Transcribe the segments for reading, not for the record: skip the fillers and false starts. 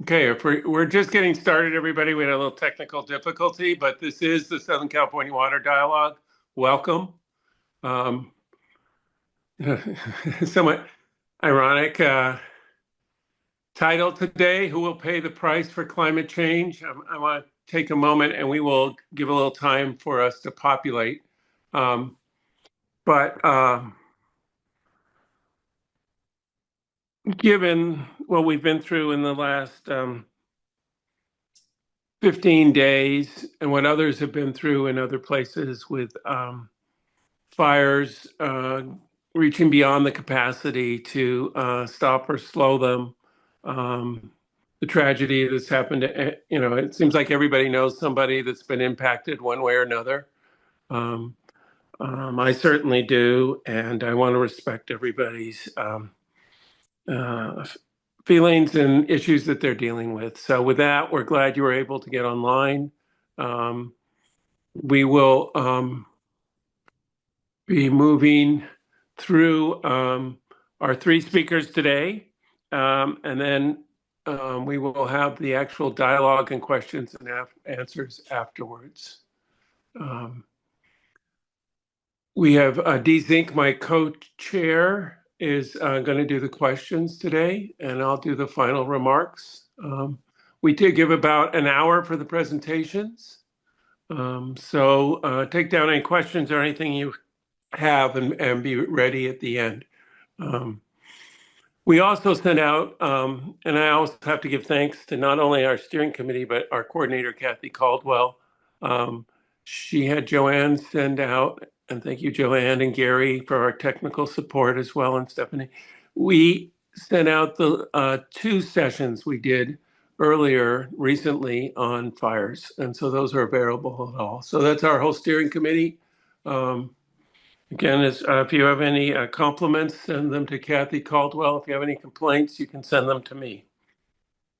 Okay, if we're just getting started, everybody. We had a little technical difficulty, but this is the Southern California Water Dialogue. Welcome. Um, Somewhat ironic title today, Who Will Pay the Price for Climate Change? I want to take a moment and we will give a little time for us to populate. Um, but given what we've been through in the last 15 days and what others have been through in other places with fires reaching beyond the capacity to stop or slow them. The tragedy that's happened, it seems like everybody knows somebody that's been impacted one way or another. Um, I certainly do, and I want to respect everybody's uh, feelings and issues that they're dealing with. So with that, we're glad you were able to get online. Um, we will be moving through our three speakers today, and then we will have the actual dialogue and questions and answers afterwards. We have Dee Zink, my co-chair, is going to do the questions today, and I'll do the final remarks. We did give about an hour for the presentations. So take down any questions or anything you have and be ready at the end. We also sent out, and I also have to give thanks to not only our steering committee, but our coordinator, Kathy Caldwell. She had Joanne send out, and thank you, Joanne and Gary, for our technical support as well, and Stephanie. We sent out the two sessions we did earlier recently on fires, and so those are available at all. So that's our whole steering committee. Again, if you have any compliments, send them to Kathy Caldwell. If you have any complaints, you can send them to me.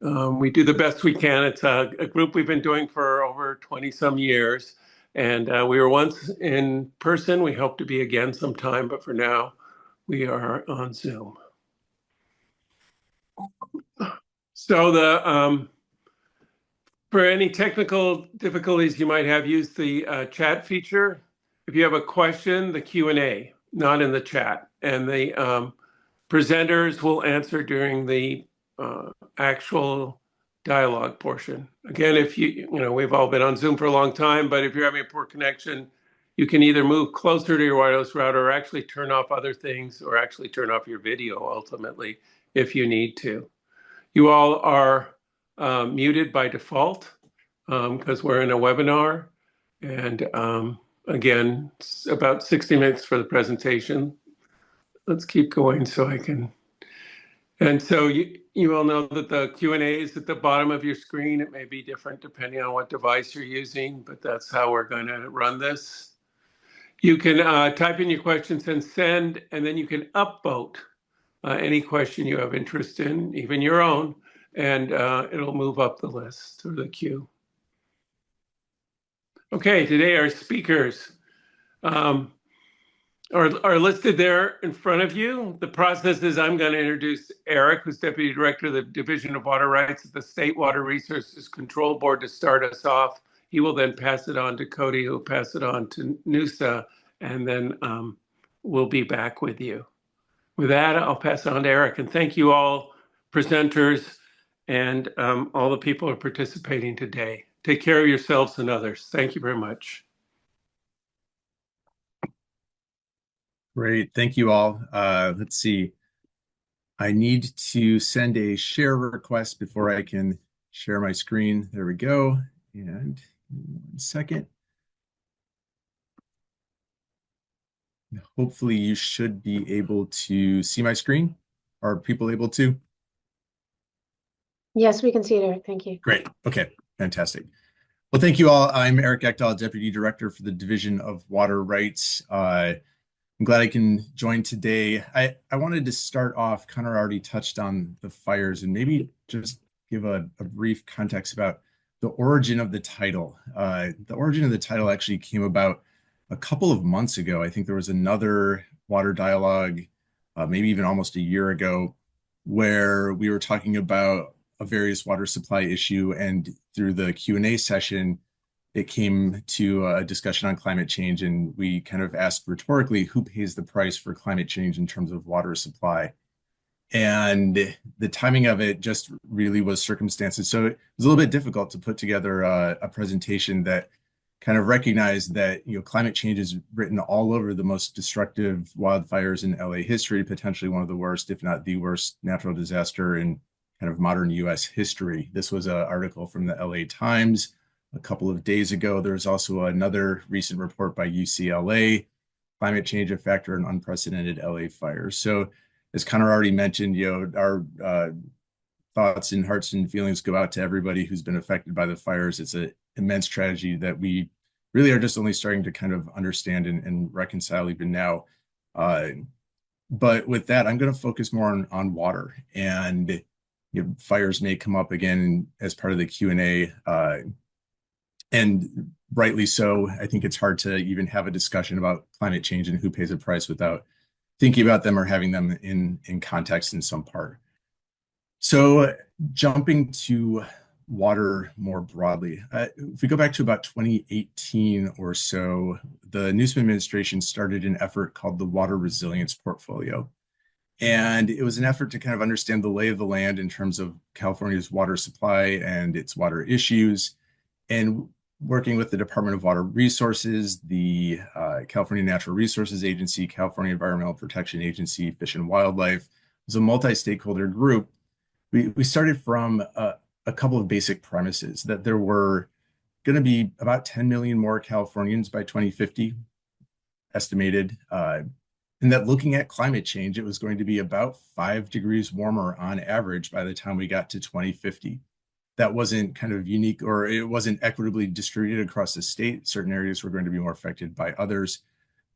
We do the best we can. It's a group we've been doing for over 20 some years. And we were once in person. We hope to be again sometime, but for now, we are on Zoom. So for any technical difficulties you might have, use the chat feature. If you have a question, the Q&A, not in the chat. And the presenters will answer during the actual dialogue portion. Again, if we've all been on Zoom for a long time, but if you're having a poor connection, you can either move closer to your wireless router or actually turn off other things or actually turn off your video ultimately if you need to. You all are muted by default because we're in a webinar. And again, it's about 60 minutes for the presentation. Let's keep going so I can. And so you all know that the Q&A is at the bottom of your screen. It may be different depending on what device you're using, but that's how we're going to run this. You can type in your questions and send, and then you can upvote any question you have interest in, even your own, and it'll move up the list or the queue. Okay, today our speakers are listed there in front of you. The process is I'm going to introduce Eric, who's Deputy Director of the Division of Water Rights at the State Water Resources Control Board, to start us off. He will then pass it on to Cody, who will pass it on to Nusa, and then we'll be back with you. With that, I'll pass it on to Eric, and thank you all presenters and all the people who are participating today. Take care of yourselves and others. Thank you very much. Great, thank you all. Let's see. I need to send a share request before I can share my screen. There we go. And 1 second. Hopefully you should be able to see my screen. Are people able to? Yes, we can see it, Eric. Thank you. Great. Okay, fantastic. Well, thank you all. I'm Eric Ekdahl, Deputy Director for the Division of Water Rights. I'm glad I can join today. I wanted to start off, Connor already touched on the fires, and maybe just give a brief context about the origin of the title. The origin of the title actually came about a couple of months ago. I think there was another water dialogue, maybe even almost a year ago, where we were talking about a various water supply issue, and through the Q&A session, it came to a discussion on climate change, and we kind of asked rhetorically, who pays the price for climate change in terms of water supply? And the timing of it just really was circumstances. So it was a little bit difficult to put together a presentation that kind of recognized that, climate change is written all over the most destructive wildfires in LA history, potentially one of the worst, if not the worst natural disaster in kind of modern US history. This was an article from the LA Times a couple of days ago. There's also another recent report by UCLA, Climate Change, a Factor in Unprecedented LA Fires. So as Connor already mentioned, our thoughts and hearts and feelings go out to everybody who's been affected by the fires. It's an immense tragedy that we really are just only starting to kind of understand and reconcile even now. But with that, I'm going to focus more on water, and fires may come up again as part of the Q&A. And rightly so. I think it's hard to even have a discussion about climate change and who pays the price without thinking about them or having them in context in some part. So jumping to water more broadly, if we go back to about 2018 or so, the Newsom administration started an effort called the Water Resilience Portfolio. And it was an effort to kind of understand the lay of the land in terms of California's water supply and its water issues. And working with the Department of Water Resources, the California Natural Resources Agency, California Environmental Protection Agency, Fish and Wildlife. It was a multi-stakeholder group. We started from a couple of basic premises, that there were going to be about 10 million more Californians by 2050, estimated, and that looking at climate change, it was going to be about 5 degrees warmer on average by the time we got to 2050. That wasn't kind of unique, or it wasn't equitably distributed across the state. Certain areas were going to be more affected by others.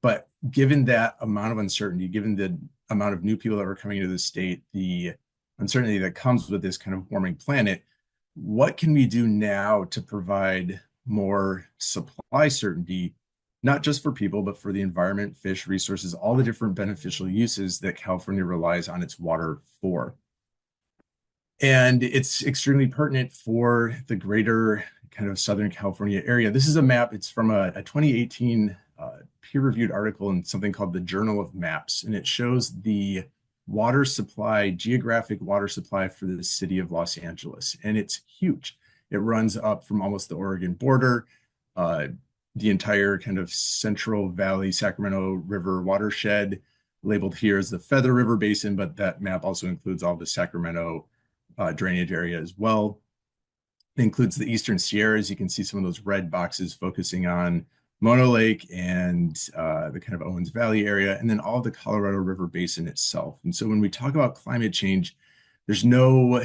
But given that amount of uncertainty, given the amount of new people that were coming into the state, the uncertainty that comes with this kind of warming planet, what can we do now to provide more supply certainty, not just for people, but for the environment, fish, resources, all the different beneficial uses that California relies on its water for? And it's extremely pertinent for the greater kind of Southern California area. This is a map. It's from a 2018 peer-reviewed article in something called the Journal of Maps. And it shows the water supply, geographic water supply for the city of Los Angeles. And it's huge. It runs up from almost the Oregon border, the entire kind of Central Valley, Sacramento River watershed, labeled here as the Feather River Basin, but that map also includes all the Sacramento drainage area as well. It includes the Eastern Sierras. You can see some of those red boxes focusing on Mono Lake and the kind of Owens Valley area, and then all the Colorado River Basin itself. And so when we talk about climate change, there's no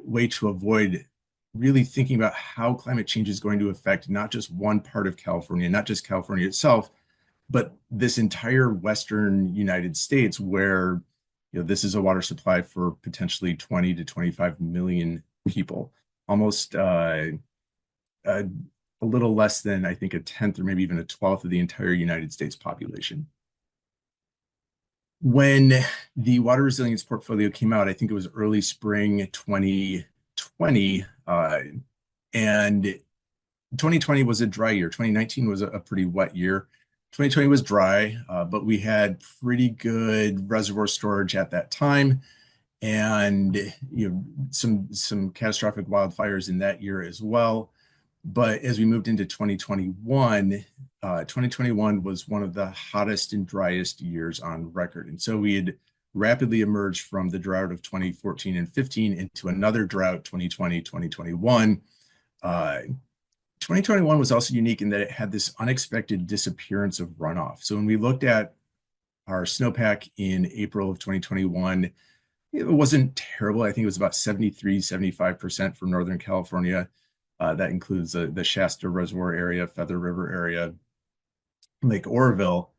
way to avoid really thinking about how climate change is going to affect not just one part of California, not just California itself, but this entire Western United States, where this is a water supply for potentially 20 to 25 million people, almost a little less than, I think, a tenth or maybe even a 12th of the entire United States population. When the Water Resilience Portfolio came out, I think it was early spring 2020, and 2020 was a dry year. 2019 was a pretty wet year. 2020 was dry, but we had pretty good reservoir storage at that time, and some catastrophic wildfires in that year as well. But as we moved into 2021, 2021 was one of the hottest and driest years on record. And so we had rapidly emerged from the drought of 2014 and 15 into another drought, 2020, 2021. 2021 was also unique in that it had this unexpected disappearance of runoff. So when we looked at our snowpack in April of 2021, it wasn't terrible. I think it was about 73, 75% for Northern California. That includes the Shasta Reservoir area, Feather River area, Lake Oroville.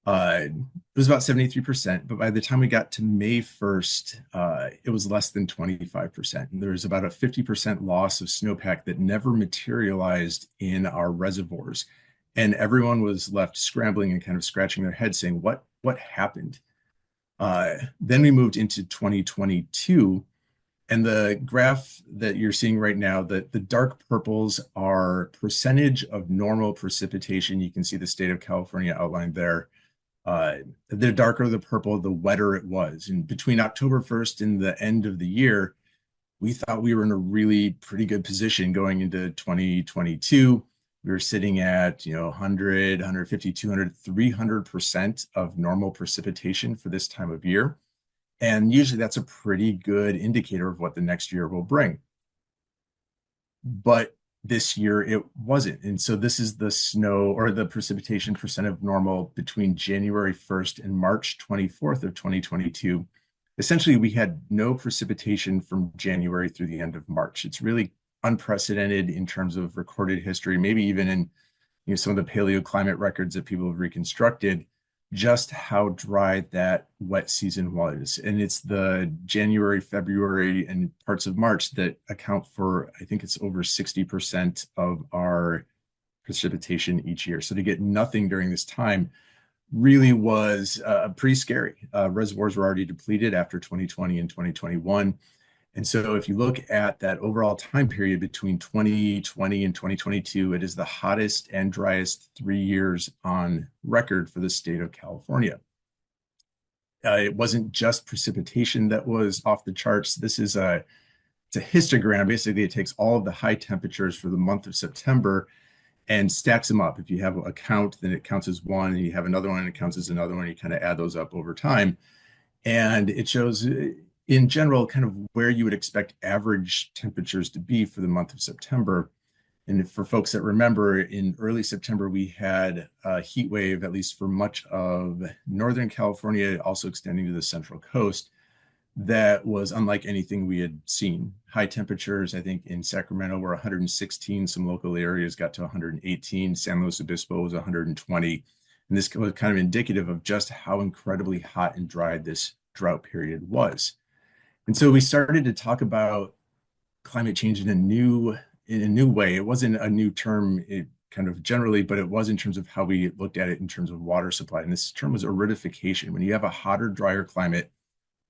It was about 73%, but by the time we got to May 1st, it was less than 25%. And there was about a 50% loss of snowpack that never materialized in our reservoirs. And everyone was left scrambling and kind of scratching their head saying, what happened? Then we moved into 2022, And the graph that you're seeing right now, the dark purples are percentage of normal precipitation. You can see the state of California outlined there. The darker the purple, the wetter it was. And between October 1st and the end of the year, we thought we were in a really pretty good position going into 2022. We were sitting at, 100, 150, 200, 300% of normal precipitation for this time of year. And usually that's a pretty good indicator of what the next year will bring. But this year it wasn't. And so this is the snow or the precipitation percent of normal between January 1st and March 24th of 2022. Essentially, we had no precipitation from January through the end of March. It's really unprecedented in terms of recorded history, maybe even in some of the paleoclimate records that people have reconstructed, just how dry that wet season was. And it's the January, February, and parts of March that account for, I think it's over 60% of our precipitation each year. So to get nothing during this time really was pretty scary. Reservoirs were already depleted after 2020 and 2021. And so if you look at that overall time period between 2020 and 2022, it is the hottest and driest 3 years on record for the state of California. It wasn't just precipitation that was off the charts. This is it's a histogram. Basically, it takes all of the high temperatures for the month of September and stacks them up. If you have a count, then it counts as one, and you have another one, and it counts as another one. You kind of add those up over time. And it shows in general, kind of where you would expect average temperatures to be for the month of September. And for folks that remember, in early September, we had a heat wave, at least for much of Northern California, also extending to the Central Coast, that was unlike anything we had seen. High temperatures, I think in Sacramento were 116. Some local areas got to 118. San Luis Obispo was 120. And this was kind of indicative of just how incredibly hot and dry this drought period was. And so we started to talk about climate change in a new way. It wasn't a new term kind of generally, but it was in terms of how we looked at it in terms of water supply. And this term was aridification. When you have a hotter, drier climate,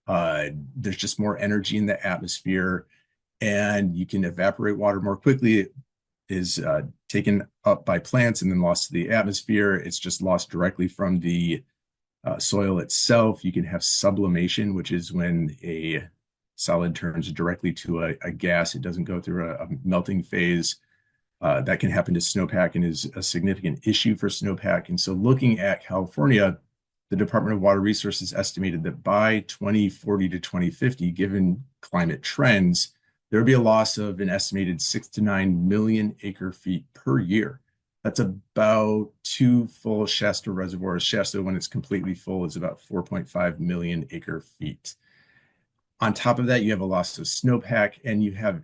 there's just more energy in the atmosphere, and you can evaporate water more quickly. It is taken up by plants and then lost to the atmosphere. It's just lost directly from the soil itself. You can have sublimation, which is when a solid turns directly to a gas. It doesn't go through a melting phase. That can happen to snowpack and is a significant issue for snowpack. And so looking at California, the Department of Water Resources estimated that by 2040 to 2050, given climate trends, there would be a loss of an estimated 6 to 9 million acre feet per year. That's about 2 full Shasta reservoirs. Shasta, when it's completely full, is about 4.5 million acre feet. On top of that, you have a loss of snowpack, and you have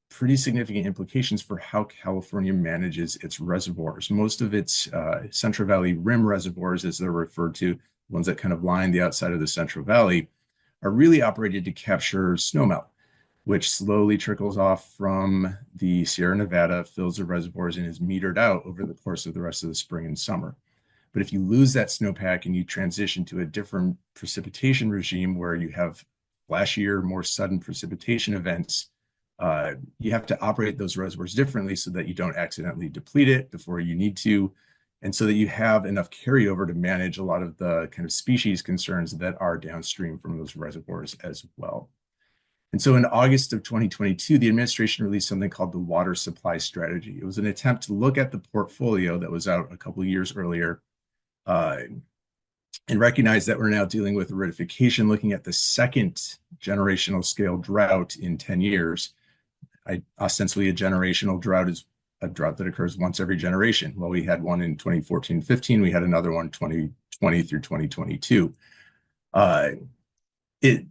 pretty significant implications for how California manages its reservoirs. Most of its Central Valley rim reservoirs, as they're referred to, ones that kind of line the outside of the Central Valley, are really operated to capture snowmelt, which slowly trickles off from the Sierra Nevada, fills the reservoirs, and is metered out over the course of the rest of the spring and summer. But if you lose that snowpack and you transition to a different precipitation regime where you have flashier, more sudden precipitation events, you have to operate those reservoirs differently so that you don't accidentally deplete it before you need to, and so that you have enough carryover to manage a lot of the kind of species concerns that are downstream from those reservoirs as well. And so in August of 2022, the administration released something called the Water Supply Strategy. It was an attempt to look at the portfolio that was out a couple of years earlier, and recognize that we're now dealing with aridification, looking at the second generational scale drought in 10 years. Ostensibly, a generational drought is a drought that occurs once every generation. Well, we had one in 2014-15. We had another one 2020 through 2022. It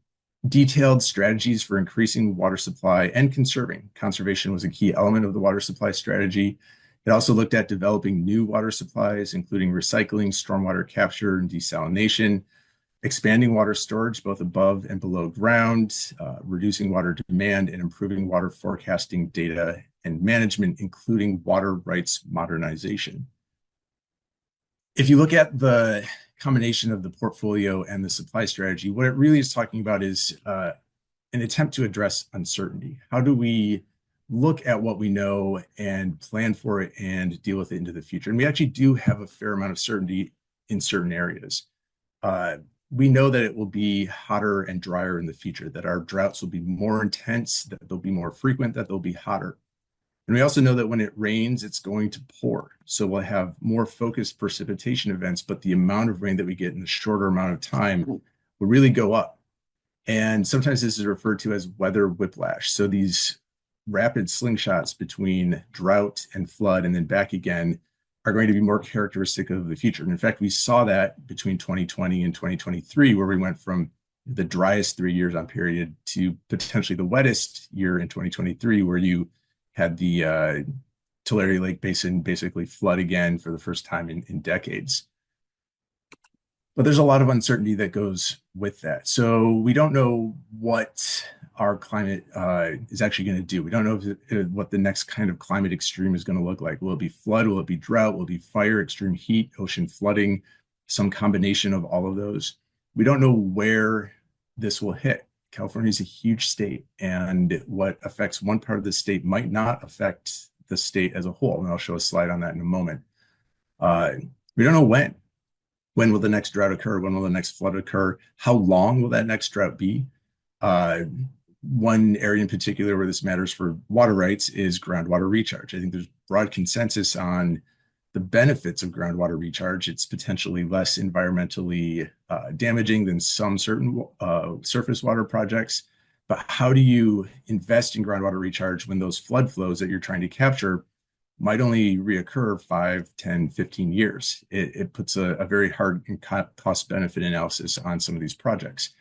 detailed strategies for increasing water supply and conserving. Conservation was a key element of the water supply strategy. It also looked at developing new water supplies, including recycling, stormwater capture, and desalination, expanding water storage both above and below ground, reducing water demand, and improving water forecasting data and management, including water rights modernization. If you look at the combination of the portfolio and the supply strategy, what it really is talking about is an attempt to address uncertainty. How do we look at what we know and plan for it and deal with it into the future? And we actually do have a fair amount of certainty in certain areas. We know that it will be hotter and drier in the future, that our droughts will be more intense, that they'll be more frequent, that they'll be hotter. And we also know that when it rains, it's going to pour. So we'll have more focused precipitation events, but the amount of rain that we get in a shorter amount of time will really go up. And sometimes this is referred to as weather whiplash. So these rapid slingshots between drought and flood and then back again are going to be more characteristic of the future. And in fact, we saw that between 2020 and 2023, where we went from the driest 3 years on period to potentially the wettest year in 2023, where you had the Tulare Lake Basin basically flood again for the first time in decades. But there's a lot of uncertainty that goes with that. So we don't know what our climate is actually going to do. We don't know what the next kind of climate extreme is going to look like. Will it be flood? Will it be drought? Will it be fire, extreme heat, ocean flooding, some combination of all of those? We don't know where this will hit. California is a huge state, and what affects one part of the state might not affect the state as a whole. And I'll show a slide on that in a moment. We don't know when. When will the next drought occur? When will the next flood occur? How long will that next drought be? One area in particular where this matters for water rights is groundwater recharge. I think there's broad consensus on the benefits of groundwater recharge. It's potentially less environmentally damaging than some certain surface water projects. But how do you invest in groundwater recharge when those flood flows that you're trying to capture might only reoccur 5, 10, 15 years? It puts a very hard cost-benefit analysis on some of these projects.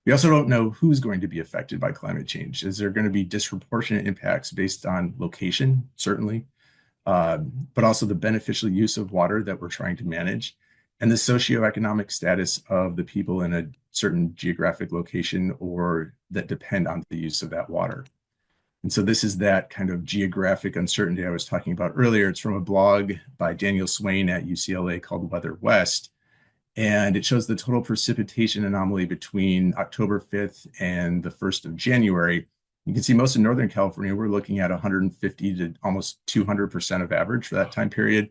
We also don't know who's going to be affected by climate change. Is there going to be disproportionate impacts based on location, certainly, but also the beneficial use of water that we're trying to manage, and the socioeconomic status of the people in a certain geographic location or that depend on the use of that water. And so this is that kind of geographic uncertainty I was talking about earlier. It's from a blog by Daniel Swain at UCLA called Weather West. And it shows the total precipitation anomaly between October 5th and the 1st of January. You can see most of Northern California, we're looking at 150 to almost 200% of average for that time period,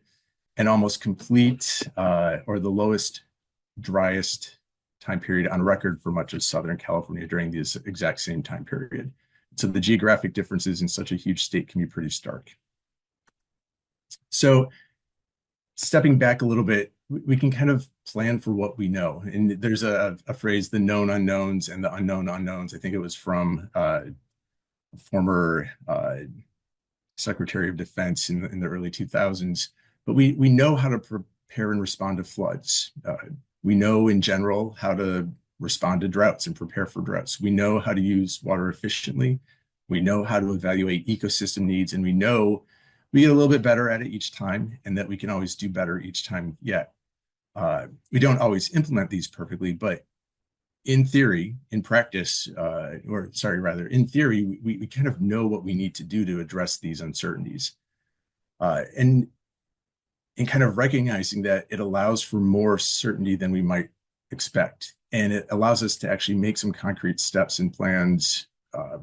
and almost complete or the lowest, driest time period on record for much of Southern California during this exact same time period. So the geographic differences in such a huge state can be pretty stark. So stepping back a little bit, we can kind of plan for what we know. And there's a phrase, the known unknowns and the unknown unknowns. I think it was from a former Secretary of Defense in the early 2000s. But we know how to prepare and respond to floods. We know in general how to respond to droughts and prepare for droughts. We know how to use water efficiently. We know how to evaluate ecosystem needs, and we know we get a little bit better at it each time, and that we can always do better each time yet. We don't always implement these perfectly, but in theory, in practice, in theory, we kind of know what we need to do to address these uncertainties. And kind of recognizing that it allows for more certainty than we might expect. And it allows us to actually make some concrete steps and plans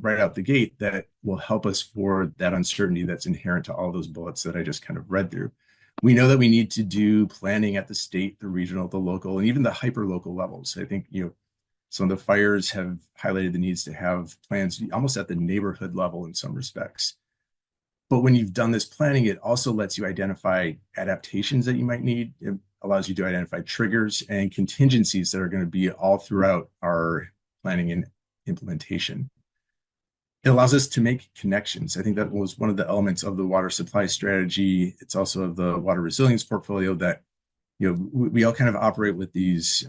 right out the gate that will help us for that uncertainty that's inherent to all those bullets that I just kind of read through. We know that we need to do planning at the state, the regional, the local, and even the hyper-local levels. I think, some of the fires have highlighted the needs to have plans almost at the neighborhood level in some respects. But when you've done this planning, it also lets you identify adaptations that you might need. It allows you to identify triggers and contingencies that are going to be all throughout our planning and implementation. It allows us to make connections. I think that was one of the elements of the water supply strategy. It's also of the water resilience portfolio that, we all kind of operate with these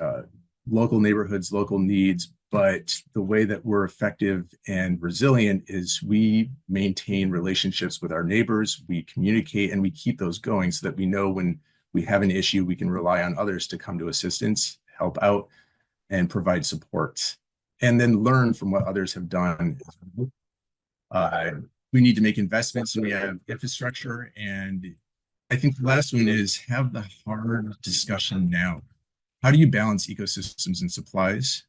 local neighborhoods, local needs, but the way that we're effective and resilient is we maintain relationships with our neighbors, we communicate, and we keep those going so that we know when we have an issue, we can rely on others to come to assistance, help out, and provide support, and then learn from what others have done. We need to make investments so we have infrastructure. And I think the last one is have the hard discussion now. How do you balance ecosystems and supplies?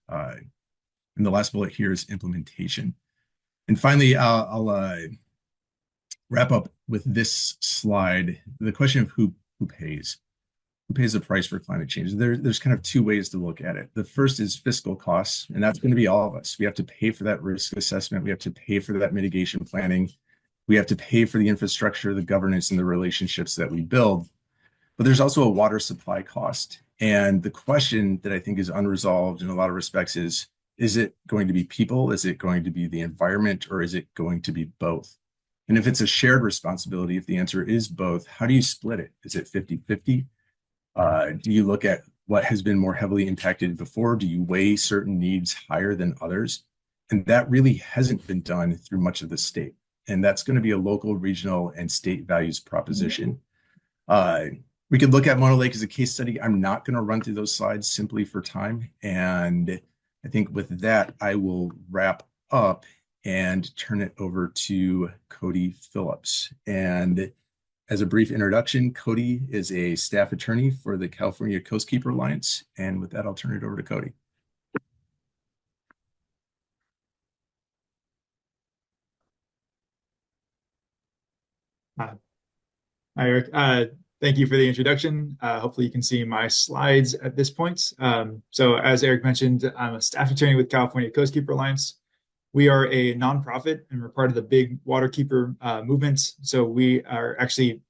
And the last bullet here is implementation. And finally, I'll wrap up with this slide, the question of who pays. Who pays the price for climate change? There's kind of two ways to look at it. The first is fiscal costs, and that's going to be all of us. We have to pay for that risk assessment. We have to pay for that mitigation planning. We have to pay for the infrastructure, the governance, and the relationships that we build. But there's also a water supply cost. And the question that I think is unresolved in a lot of respects is it going to be people? Is it going to be the environment? Or is it going to be both? And if it's a shared responsibility, if the answer is both, how do you split it? Is it 50-50? Do you look at what has been more heavily impacted before? Do you weigh certain needs higher than others? And that really hasn't been done through much of the state. And that's going to be a local, regional, and state values proposition. We could look at Mono Lake as a case study. I'm not going to run through those slides simply for time. And I think with that, I will wrap up and turn it over to Cody Phillips. And as a brief introduction, Cody is a staff attorney for the California Coastkeeper Alliance. And with that, I'll turn it over to Cody. Hi, Eric. Thank you for the introduction. Hopefully you can see my slides at this point. So as Eric mentioned, I'm a staff attorney with California Coastkeeper Alliance. We are a nonprofit and we're part of the big waterkeeper movement. So we are actually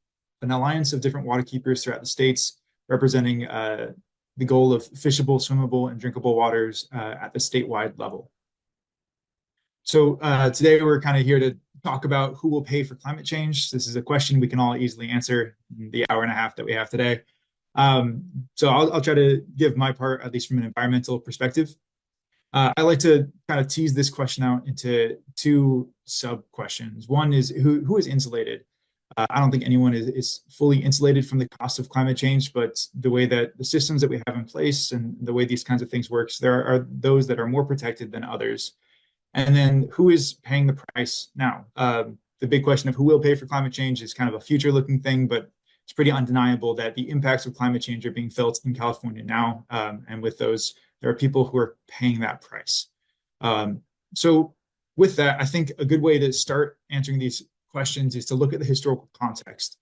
an alliance of different waterkeepers throughout the states, representing the goal of fishable, swimmable, and drinkable waters at the statewide level. So today we're kind of here to talk about who will pay for climate change. This is a question we can all easily answer in the hour and a half that we have today. So I'll try to give my part, at least from an environmental perspective. I like to kind of tease this question out into two sub-questions. One is who is insulated? I don't think anyone is fully insulated from the cost of climate change, but the way that the systems that we have in place and the way these kinds of things works, there are those that are more protected than others. And then who is paying the price now? The big question of who will pay for climate change is kind of a future-looking thing, but it's pretty undeniable that the impacts of climate change are being felt in California now. And with those, there are people who are paying that price. So with that, I think a good way to start answering these questions is to look at the historical context.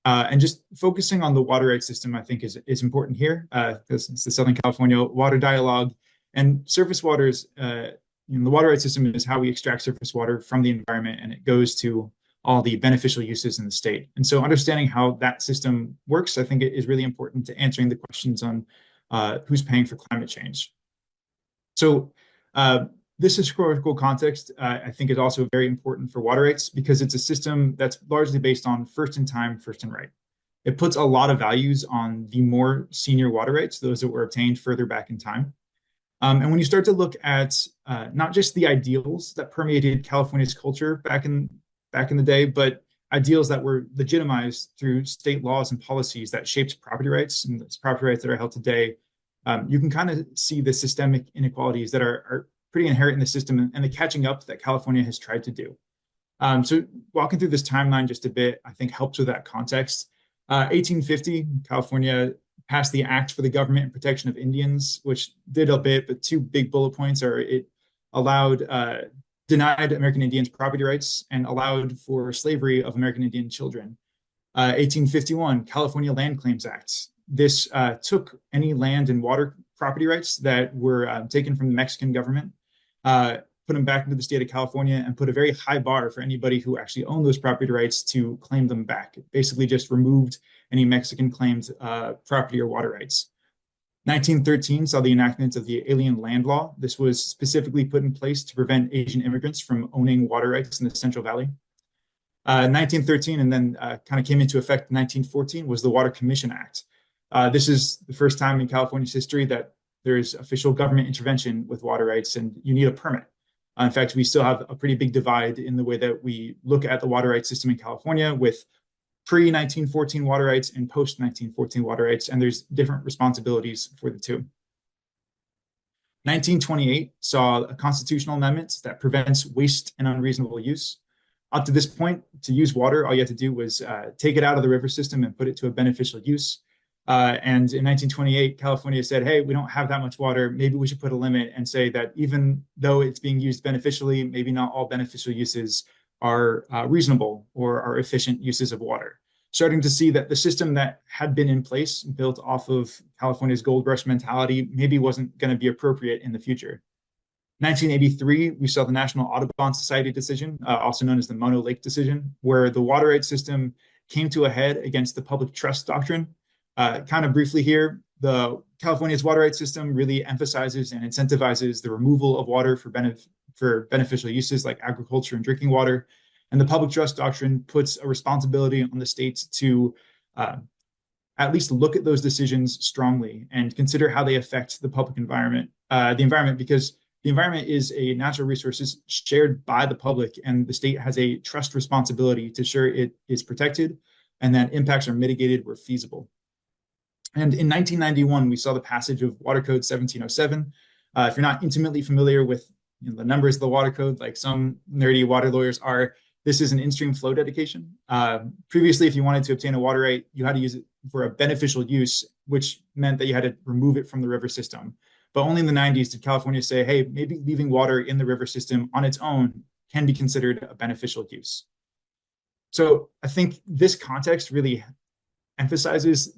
And just focusing on the water rights system, I think is important here, because it's the Southern California Water Dialogue. And surface waters, the water rights system is how we extract surface water from the environment, and it goes to all the beneficial uses in the state. And so understanding how that system works, I think it is really important to answering the questions on who's paying for climate change. So this historical context, I think, is also very important for water rights because it's a system that's largely based on first in time, first in right. It puts a lot of values on the more senior water rights, those that were obtained further back in time. And when you start to look at not just the ideals that permeated California's culture back in the day, but ideals that were legitimized through state laws and policies that shaped property rights and those property rights that are held today, you can kind of see the systemic inequalities that are pretty inherent in the system and the catching up that California has tried to do. So walking through this timeline just a bit, I think helps with that context. 1850, California passed the Act for the Government and Protection of Indians, which did a bit, but two big bullet points are it denied American Indians property rights and allowed for slavery of American Indian children. 1851, California Land Claims Act. This took any land and water property rights that were taken from the Mexican government, put them back into the state of California, and put a very high bar for anybody who actually owned those property rights to claim them back. It basically just removed any Mexican claimed property or water rights. 1913 saw the enactment of the Alien Land Law. This was specifically put in place to prevent Asian immigrants from owning water rights in the Central Valley. 1913, and then kind of came into effect in 1914, was the Water Commission Act. This is the first time in California's history that there's official government intervention with water rights, and you need a permit. In fact, we still have a pretty big divide in the way that we look at the water rights system in California, with pre-1914 water rights and post-1914 water rights, and there's different responsibilities for the two. 1928 saw a constitutional amendment that prevents waste and unreasonable use. Up to this point, to use water, all you had to do was take it out of the river system and put it to a beneficial use. And in 1928, California said, hey, we don't have that much water. Maybe we should put a limit and say that even though it's being used beneficially, maybe not all beneficial uses are reasonable or are efficient uses of water. Starting to see that the system that had been in place, built off of California's gold rush mentality, maybe wasn't going to be appropriate in the future. 1983, we saw the National Audubon Society decision, also known as the Mono Lake decision, where the water rights system came to a head against the public trust doctrine. Kind of briefly here, the California's water rights system really emphasizes and incentivizes the removal of water for beneficial uses like agriculture and drinking water. And the public trust doctrine puts a responsibility on the states to at least look at those decisions strongly and consider how they affect the public environment, because the environment is a natural resource shared by the public, and the state has a trust responsibility to ensure it is protected and that impacts are mitigated where feasible. And in 1991, we saw the passage of Water Code 1707. If you're not intimately familiar with the numbers of the Water Code, like some nerdy water lawyers are, this is an in-stream flow dedication. Previously, if you wanted to obtain a water right, you had to use it for a beneficial use, which meant that you had to remove it from the river system. But only in the 90s did California say, hey, maybe leaving water in the river system on its own can be considered a beneficial use. So I think this context really emphasizes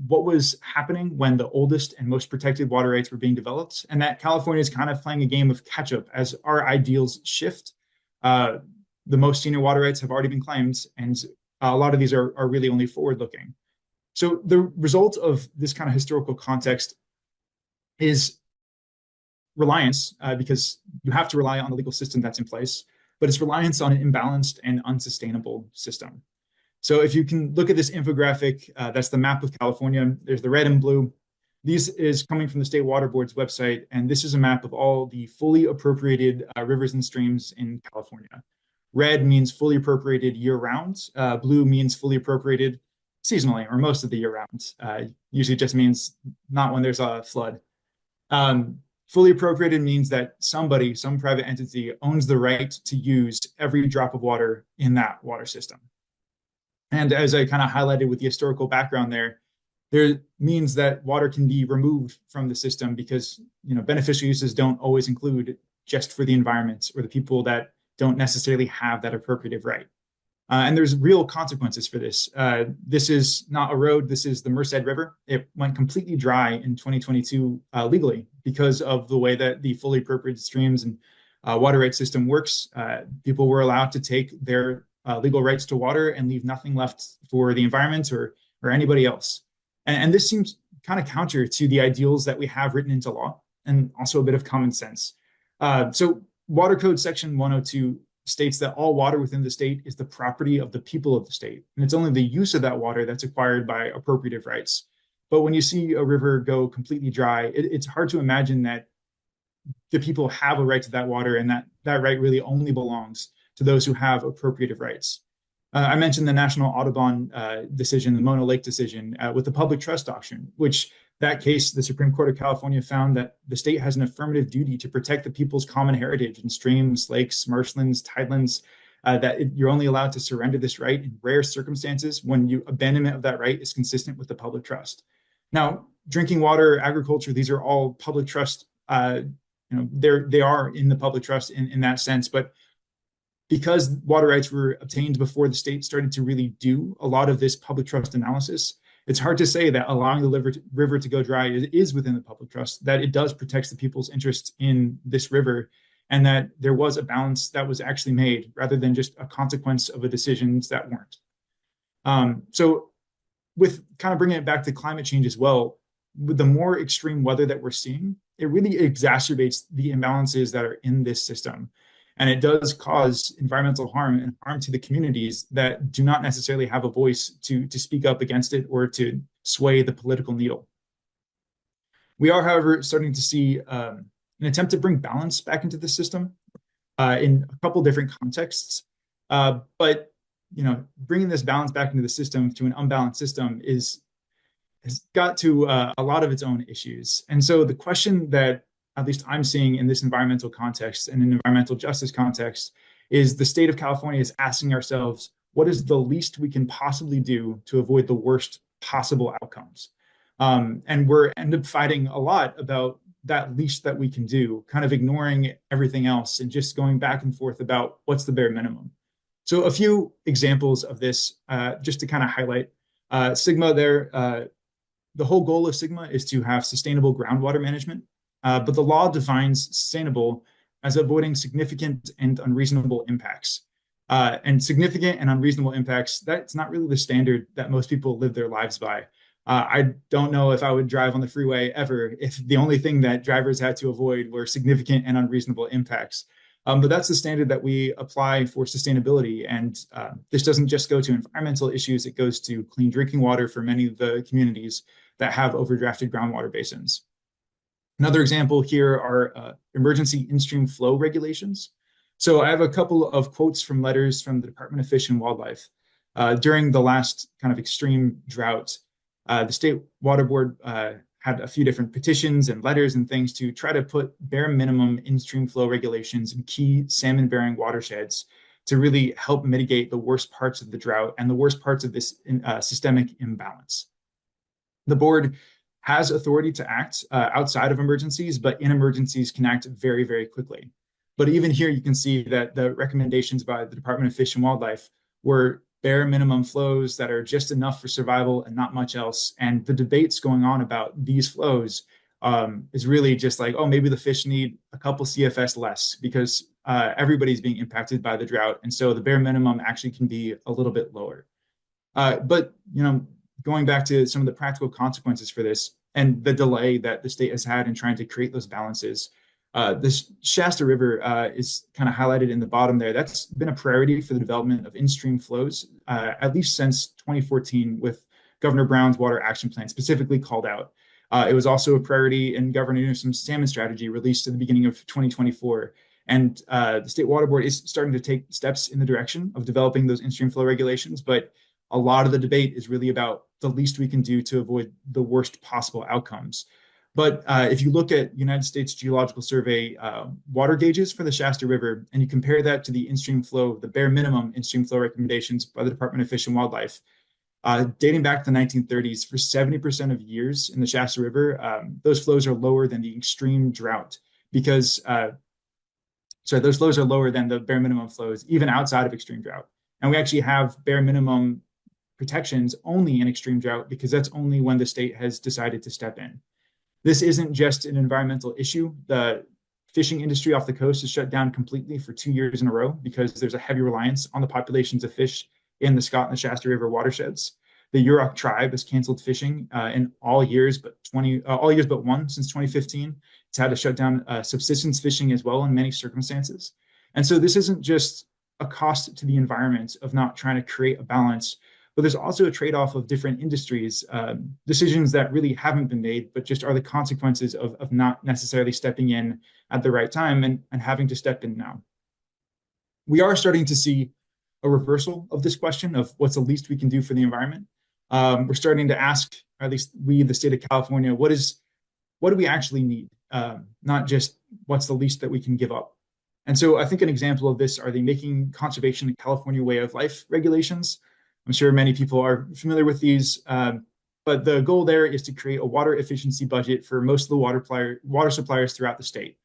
what was happening when the oldest and most protected water rights were being developed, and that California is kind of playing a game of catch up as our ideals shift. The most senior water rights have already been claimed, and a lot of these are really only forward looking. So the result of this kind of historical context is reliance, because you have to rely on the legal system that's in place, but it's reliance on an imbalanced and unsustainable system. So if you can look at this infographic, that's the map of California. There's the red and blue. This is coming from the State Water Board's website, and this is a map of all the fully appropriated rivers and streams in California. Red means fully appropriated year-round. Blue means fully appropriated seasonally, or most of the year-round. Usually just means not when there's a flood. Fully appropriated means that somebody, some private entity, owns the right to use every drop of water in that water system. And as I kind of highlighted with the historical background there means that water can be removed from the system because beneficial uses don't always include just for the environment or the people that don't necessarily have that appropriative right. And there's real consequences for this. This is not a road. This is the Merced River. It went completely dry in 2022 legally because of the way that the fully appropriated streams and water rights system works. People were allowed to take their legal rights to water and leave nothing left for the environment or anybody else. And this seems kind of counter to the ideals that we have written into law, and also a bit of common sense. So Water Code Section 102 states that all water within the state is the property of the people of the state, and it's only the use of that water that's acquired by appropriative rights. But when you see a river go completely dry, it's hard to imagine that the people have a right to that water, and that right really only belongs to those who have appropriative rights. I mentioned the National Audubon decision, the Mono Lake decision, with the public trust doctrine, which that case, the Supreme Court of California found that the state has an affirmative duty to protect the people's common heritage in streams, lakes, marshlands, tidelands, that you're only allowed to surrender this right in rare circumstances when abandonment of that right is consistent with the public trust. Now, drinking water, agriculture, these are all public trust. They are in the public trust in that sense, but because water rights were obtained before the state started to really do a lot of this public trust analysis, it's hard to say that allowing the river to go dry is within the public trust, that it does protect the people's interest in this river, and that there was a balance that was actually made rather than just a consequence of a decisions that weren't. So with kind of bringing it back to climate change as well, with the more extreme weather that we're seeing, it really exacerbates the imbalances that are in this system. And it does cause environmental harm and harm to the communities that do not necessarily have a voice to speak up against it or to sway the political needle. We are, however, starting to see an attempt to bring balance back into the system in a couple different contexts. But bringing this balance back into the system to an unbalanced system has got to a lot of its own issues. And so the question that at least I'm seeing in this environmental context and in environmental justice context is the state of California is asking ourselves, what is the least we can possibly do to avoid the worst possible outcomes? And we're end up fighting a lot about that least that we can do, kind of ignoring everything else and just going back and forth about what's the bare minimum. So a few examples of this, just to kind of highlight. Sigma there, the whole goal of Sigma is to have sustainable groundwater management, but the law defines sustainable as avoiding significant and unreasonable impacts. And significant and unreasonable impacts, that's not really the standard that most people live their lives by. I don't know if I would drive on the freeway ever if the only thing that drivers had to avoid were significant and unreasonable impacts. But that's the standard that we apply for sustainability. And this doesn't just go to environmental issues, it goes to clean drinking water for many of the communities that have overdrafted groundwater basins. Another example here are emergency in-stream flow regulations. So I have a couple of quotes from letters from the Department of Fish and Wildlife. During the last kind of extreme drought, the State Water Board had a few different petitions and letters and things to try to put bare minimum in-stream flow regulations in key salmon-bearing watersheds to really help mitigate the worst parts of the drought and the worst parts of this systemic imbalance. The board has authority to act outside of emergencies, but in emergencies can act very, very quickly. But even here, you can see that the recommendations by the Department of Fish and Wildlife were bare minimum flows that are just enough for survival and not much else. And the debates going on about these flows is really just like, oh, maybe the fish need a couple CFS less because everybody's being impacted by the drought. And so the bare minimum actually can be a little bit lower. But, you know, going back to some of the practical consequences for this and the delay that the state has had in trying to create those balances, this Shasta River is kind of highlighted in the bottom there. That's been a priority for the development of in-stream flows, at least since 2014 with Governor Brown's Water Action Plan specifically called out. It was also a priority in Governor Newsom's salmon strategy released at the beginning of 2024. And the State Water Board is starting to take steps in the direction of developing those in-stream flow regulations, but a lot of the debate is really about the least we can do to avoid the worst possible outcomes. But if you look at United States Geological Survey water gauges for the Shasta River, and you compare that to the in-stream flow, the bare minimum in-stream flow recommendations by the Department of Fish and Wildlife, dating back to the 1930s, for 70% of years in the Shasta River, those flows are lower than the extreme drought because, those flows are lower than the bare minimum flows, even outside of extreme drought. And we actually have bare minimum protections only in extreme drought because that's only when the state has decided to step in. This isn't just an environmental issue. The fishing industry off the coast is shut down completely for 2 years in a row because there's a heavy reliance on the populations of fish in the Scott and the Shasta River watersheds. The Yurok tribe has canceled fishing in all years but one since 2015. It's had to shut down subsistence fishing as well in many circumstances. And so this isn't just a cost to the environment of not trying to create a balance, but there's also a trade-off of different industries, decisions that really haven't been made, but just are the consequences of not necessarily stepping in at the right time and having to step in now. We are starting to see a reversal of this question of what's the least we can do for the environment. We're starting to ask, or at least we, the state of California, what do we actually need? Not just what's the least that we can give up. And so I think an example of this are the Making Conservation a California Way of Life regulations. I'm sure many people are familiar with these, but the goal there is to create a water efficiency budget for most of the water suppliers throughout the state.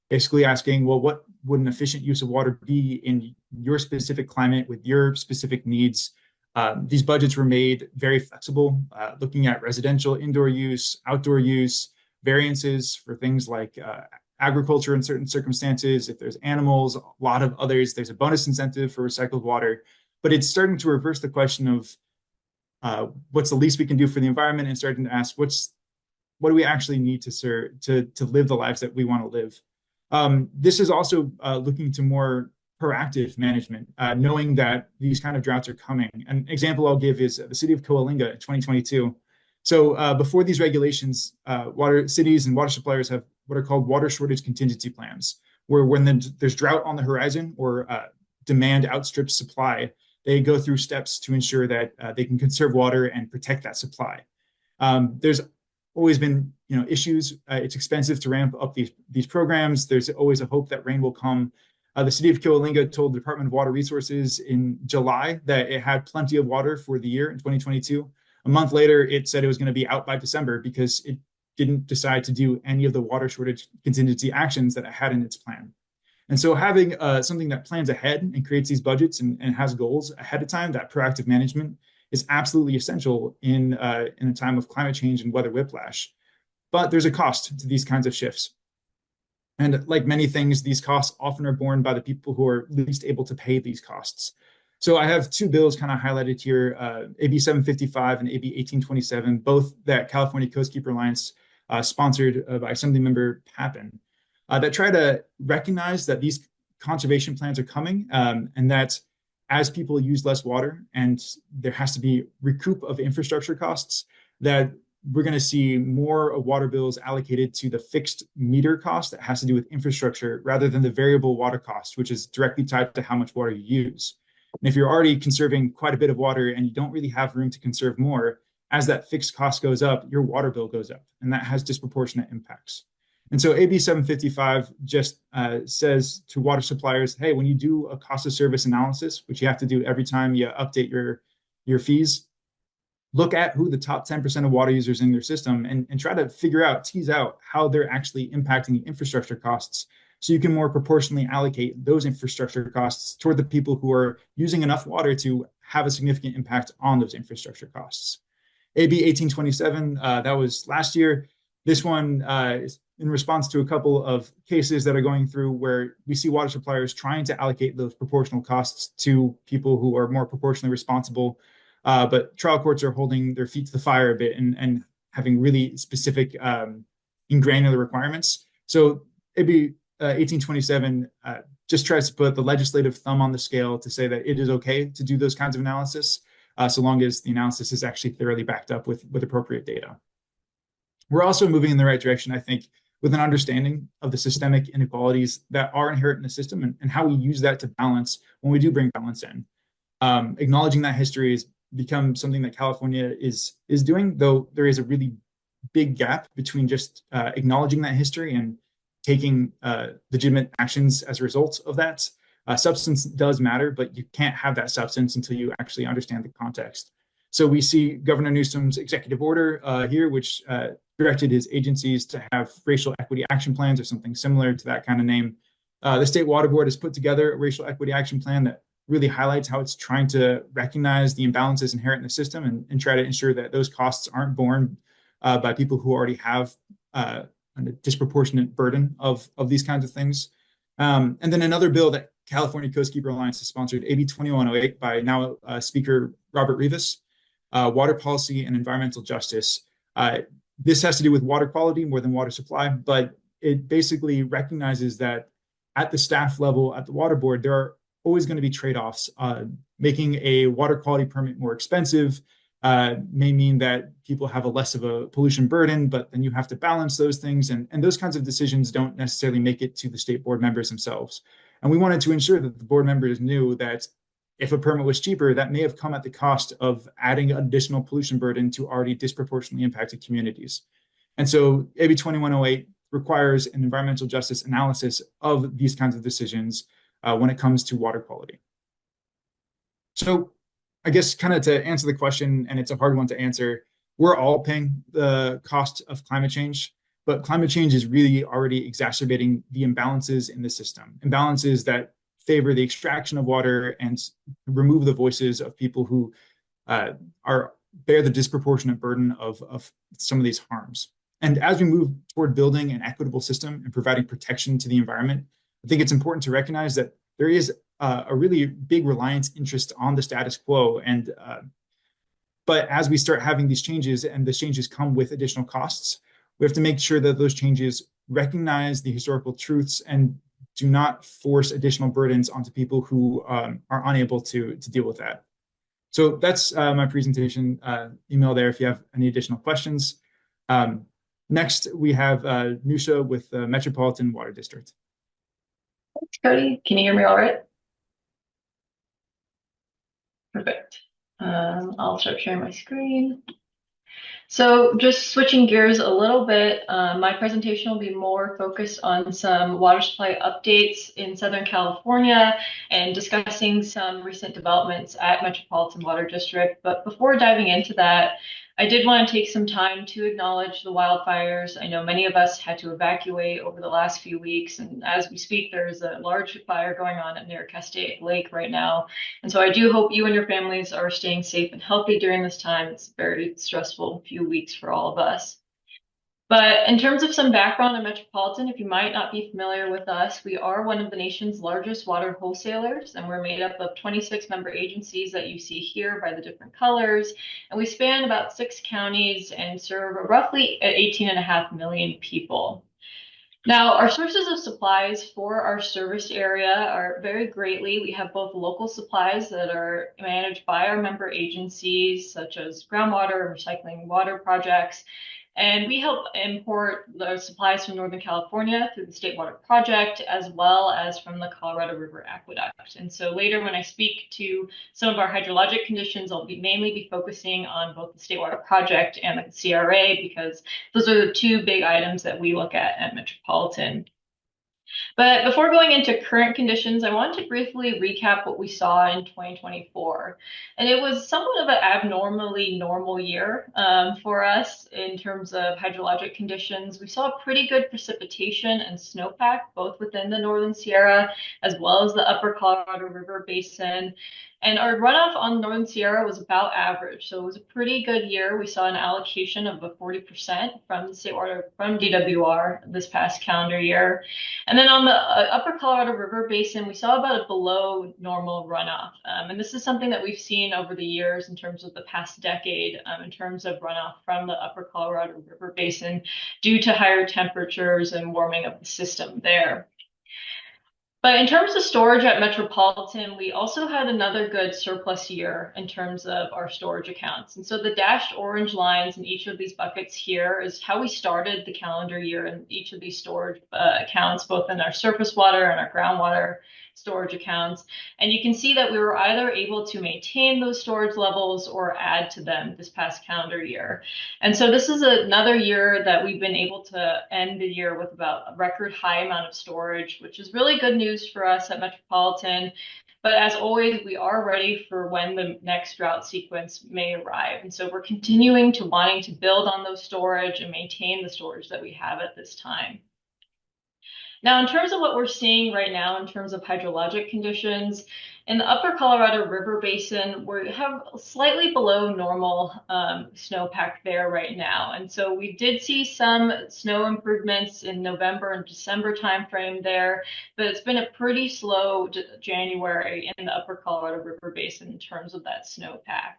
Basically asking, well, what would an efficient use of water be in your specific climate with your specific needs? These budgets were made very flexible, looking at residential indoor use, outdoor use, variances for things like agriculture in certain circumstances. If there's animals, a lot of others, there's a bonus incentive for recycled water. But it's starting to reverse the question of what's the least we can do for the environment and starting to ask what do we actually need to live the lives that we want to live. This is also looking to more proactive management, knowing that these kind of droughts are coming. An example I'll give is the city of Coalinga in 2022. So before these regulations, water cities and water suppliers have what are called water shortage contingency plans, where when there's drought on the horizon or demand outstrips supply, they go through steps to ensure that they can conserve water and protect that supply. There's always been issues. It's expensive to ramp up these programs. There's always a hope that rain will come. The city of Coalinga told the Department of Water Resources in July that it had plenty of water for the year in 2022. A month later, it said it was going to be out by December because it didn't decide to do any of the water shortage contingency actions that it had in its plan. And so having something that plans ahead and creates these budgets and has goals ahead of time, that proactive management is absolutely essential in a time of climate change and weather whiplash. But there's a cost to these kinds of shifts. And like many things, these costs often are borne by the people who are least able to pay these costs. So I have two bills kind of highlighted here, AB 755 and AB 1827, both that California Coastkeeper Alliance sponsored by Assemblymember Pappen, that try to recognize that these conservation plans are coming, and that as people use less water and there has to be recoup of infrastructure costs, that we're going to see more of water bills allocated to the fixed meter cost that has to do with infrastructure rather than the variable water cost, which is directly tied to how much water you use. And if you're already conserving quite a bit of water and you don't really have room to conserve more, as that fixed cost goes up, your water bill goes up, and that has disproportionate impacts. And so AB 755 just says to water suppliers, hey, when you do a cost of service analysis, which you have to do every time you update your fees, look at who the top 10% of water users in their system and try to tease out how they're actually impacting infrastructure costs, so you can more proportionally allocate those infrastructure costs toward the people who are using enough water to have a significant impact on those infrastructure costs. AB 1827, that was last year. This one is in response to a couple of cases that are going through where we see water suppliers trying to allocate those proportional costs to people who are more proportionally responsible. But trial courts are holding their feet to the fire a bit and having really specific and granular requirements. So AB 1827 just tries to put the legislative thumb on the scale to say that it is okay to do those kinds of analysis, so long as the analysis is actually thoroughly backed up with appropriate data. We're also moving in the right direction, I think, with an understanding of the systemic inequalities that are inherent in the system and how we use that to balance when we do bring balance in. Acknowledging that history has become something that California is doing, though there is a really big gap between just acknowledging that history and taking legitimate actions as a result of that. Substance does matter, but you can't have that substance until you actually understand the context. So we see Governor Newsom's executive order here, which directed his agencies to have racial equity action plans or something similar to that kind of name. The State Water Board has put together a racial equity action plan that really highlights how it's trying to recognize the imbalances inherent in the system and try to ensure that those costs aren't borne by people who already have a disproportionate burden of these kinds of things. And then another bill that California Coastkeeper Alliance has sponsored, AB 2108 by now Speaker Robert Rivas, Water Policy and Environmental Justice. This has to do with water quality more than water supply, but it basically recognizes that at the staff level, at the water board, there are always going to be trade-offs. Making a water quality permit more expensive may mean that people have a less of a pollution burden, but then you have to balance those things. And those kinds of decisions don't necessarily make it to the state board members themselves. And we wanted to ensure that the board members knew that if a permit was cheaper, that may have come at the cost of adding additional pollution burden to already disproportionately impacted communities. And so AB 2108 requires an environmental justice analysis of these kinds of decisions when it comes to water quality. So I guess kind of to answer the question, and it's a hard one to answer, we're all paying the cost of climate change, but climate change is really already exacerbating the imbalances in the system, imbalances that favor the extraction of water and remove the voices of people who bear the disproportionate burden of some of these harms. And as we move toward building an equitable system and providing protection to the environment, I think it's important to recognize that there is a really big reliance interest on the status quo. But as we start having these changes, and the changes come with additional costs, we have to make sure that those changes recognize the historical truths and do not force additional burdens onto people who are unable to deal with that. So that's my presentation email there if you have any additional questions. Next, we have Nusha with the Metropolitan Water District. Thanks, Cody. Can you hear me all right? Perfect. I'll start sharing my screen. So just switching gears a little bit, my presentation will be more focused on some water supply updates in Southern California and discussing some recent developments at Metropolitan Water District. But before diving into that, I did want to take some time to acknowledge the wildfires. I know many of us had to evacuate over the last few weeks, and as we speak, there's a large fire going on near Castaic Lake right now. And so I do hope you and your families are staying safe and healthy during this time. It's a very stressful few weeks for all of us. But in terms of some background on Metropolitan, if you might not be familiar with us, we are one of the nation's largest water wholesalers, and we're made up of 26 member agencies that you see here by the different colors. And we span about 6 counties and serve roughly 18.5 million people. Now, our sources of supplies for our service area are very greatly. We have both local supplies that are managed by our member agencies, such as groundwater and recycling water projects. And we help import the supplies from Northern California through the State Water Project, as well as from the Colorado River Aqueduct. And so later when I speak to some of our hydrologic conditions, I'll mainly be focusing on both the State Water Project and the CRA, because those are the two big items that we look at Metropolitan. But before going into current conditions, I want to briefly recap what we saw in 2024. And it was somewhat of an abnormally normal year for us in terms of hydrologic conditions. We saw pretty good precipitation and snowpack, both within the Northern Sierra as well as the Upper Colorado River Basin. And our runoff on Northern Sierra was about average. So it was a pretty good year. We saw an allocation of a 40% from the state water from DWR this past calendar year. And then on the Upper Colorado River Basin, we saw about a below normal runoff. And this is something that we've seen over the years in terms of the past decade, in terms of runoff from the Upper Colorado River Basin due to higher temperatures and warming of the system there. But in terms of storage at Metropolitan, we also had another good surplus year in terms of our storage accounts. And so the dashed orange lines in each of these buckets here is how we started the calendar year in each of these storage accounts, both in our surface water and our groundwater storage accounts. And you can see that we were either able to maintain those storage levels or add to them this past calendar year. And so this is another year that we've been able to end the year with about a record high amount of storage, which is really good news for us at Metropolitan. But as always, we are ready for when the next drought sequence may arrive. And so we're continuing to wanting to build on those storage and maintain the storage that we have at this time. Now, in terms of what we're seeing right now in terms of hydrologic conditions, in the Upper Colorado River Basin, we have slightly below normal snowpack there right now. And so we did see some snow improvements in November and December timeframe there, but it's been a pretty slow January in the Upper Colorado River Basin in terms of that snowpack.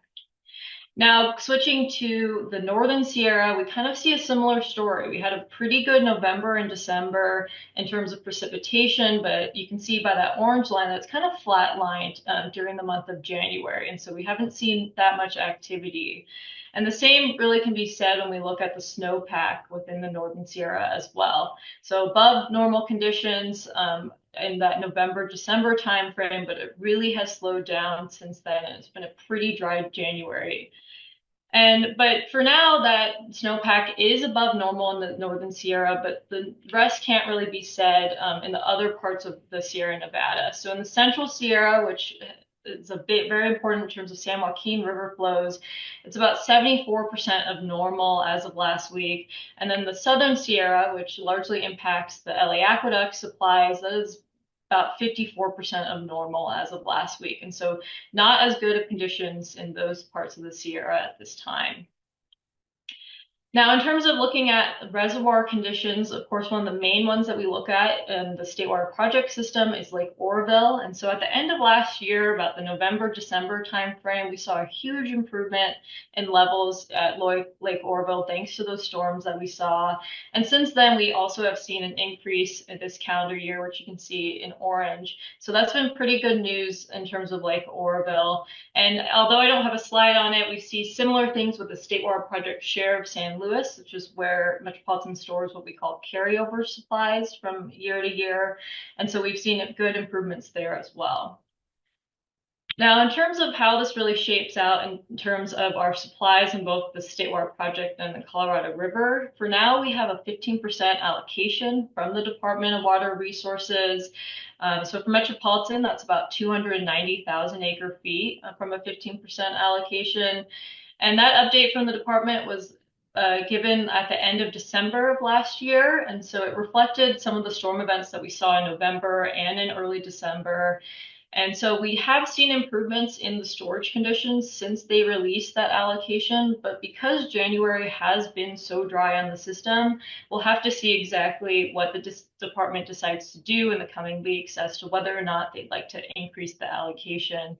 Now, switching to the Northern Sierra, we kind of see a similar story. We had a pretty good November and December in terms of precipitation, but you can see by that orange line that's kind of flatlined during the month of January. And so we haven't seen that much activity. And the same really can be said when we look at the snowpack within the Northern Sierra as well. So above normal conditions, in that November, December timeframe, but it really has slowed down since then. And it's been a pretty dry January. But for now, that snowpack is above normal in the Northern Sierra, but the rest can't really be said in the other parts of the Sierra Nevada. So in the Central Sierra, which is very important in terms of San Joaquin River flows, it's about 74% of normal as of last week. And then the Southern Sierra, which largely impacts the LA Aqueduct supplies, that is about 54% of normal as of last week. And so not as good of conditions in those parts of the Sierra at this time. Now, in terms of looking at reservoir conditions, of course, one of the main ones that we look at in the State Water Project system is Lake Oroville. And so at the end of last year, about the November, December timeframe, we saw a huge improvement in levels at Lake Oroville, thanks to those storms that we saw. And since then, we also have seen an increase in this calendar year, which you can see in orange. So that's been pretty good news in terms of Lake Oroville. And although I don't have a slide on it, we see similar things with the State Water Project share of San Luis, which is where Metropolitan stores what we call carryover supplies from year to year. And so we've seen good improvements there as well. Now, in terms of how this really shapes out in terms of our supplies in both the State Water Project and the Colorado River, for now we have a 15% allocation from the Department of Water Resources. So for Metropolitan, that's about 290,000 acre feet from a 15% allocation. And that update from the department was given at the end of December of last year. And so it reflected some of the storm events that we saw in November and in early December. And so we have seen improvements in the storage conditions since they released that allocation, but because January has been so dry on the system, we'll have to see exactly what the department decides to do in the coming weeks as to whether or not they'd like to increase the allocation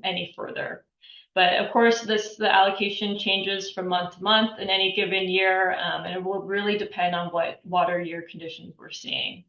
any further. But of course, the allocation changes from month to month in any given year, and it will really depend on what water year conditions we're seeing.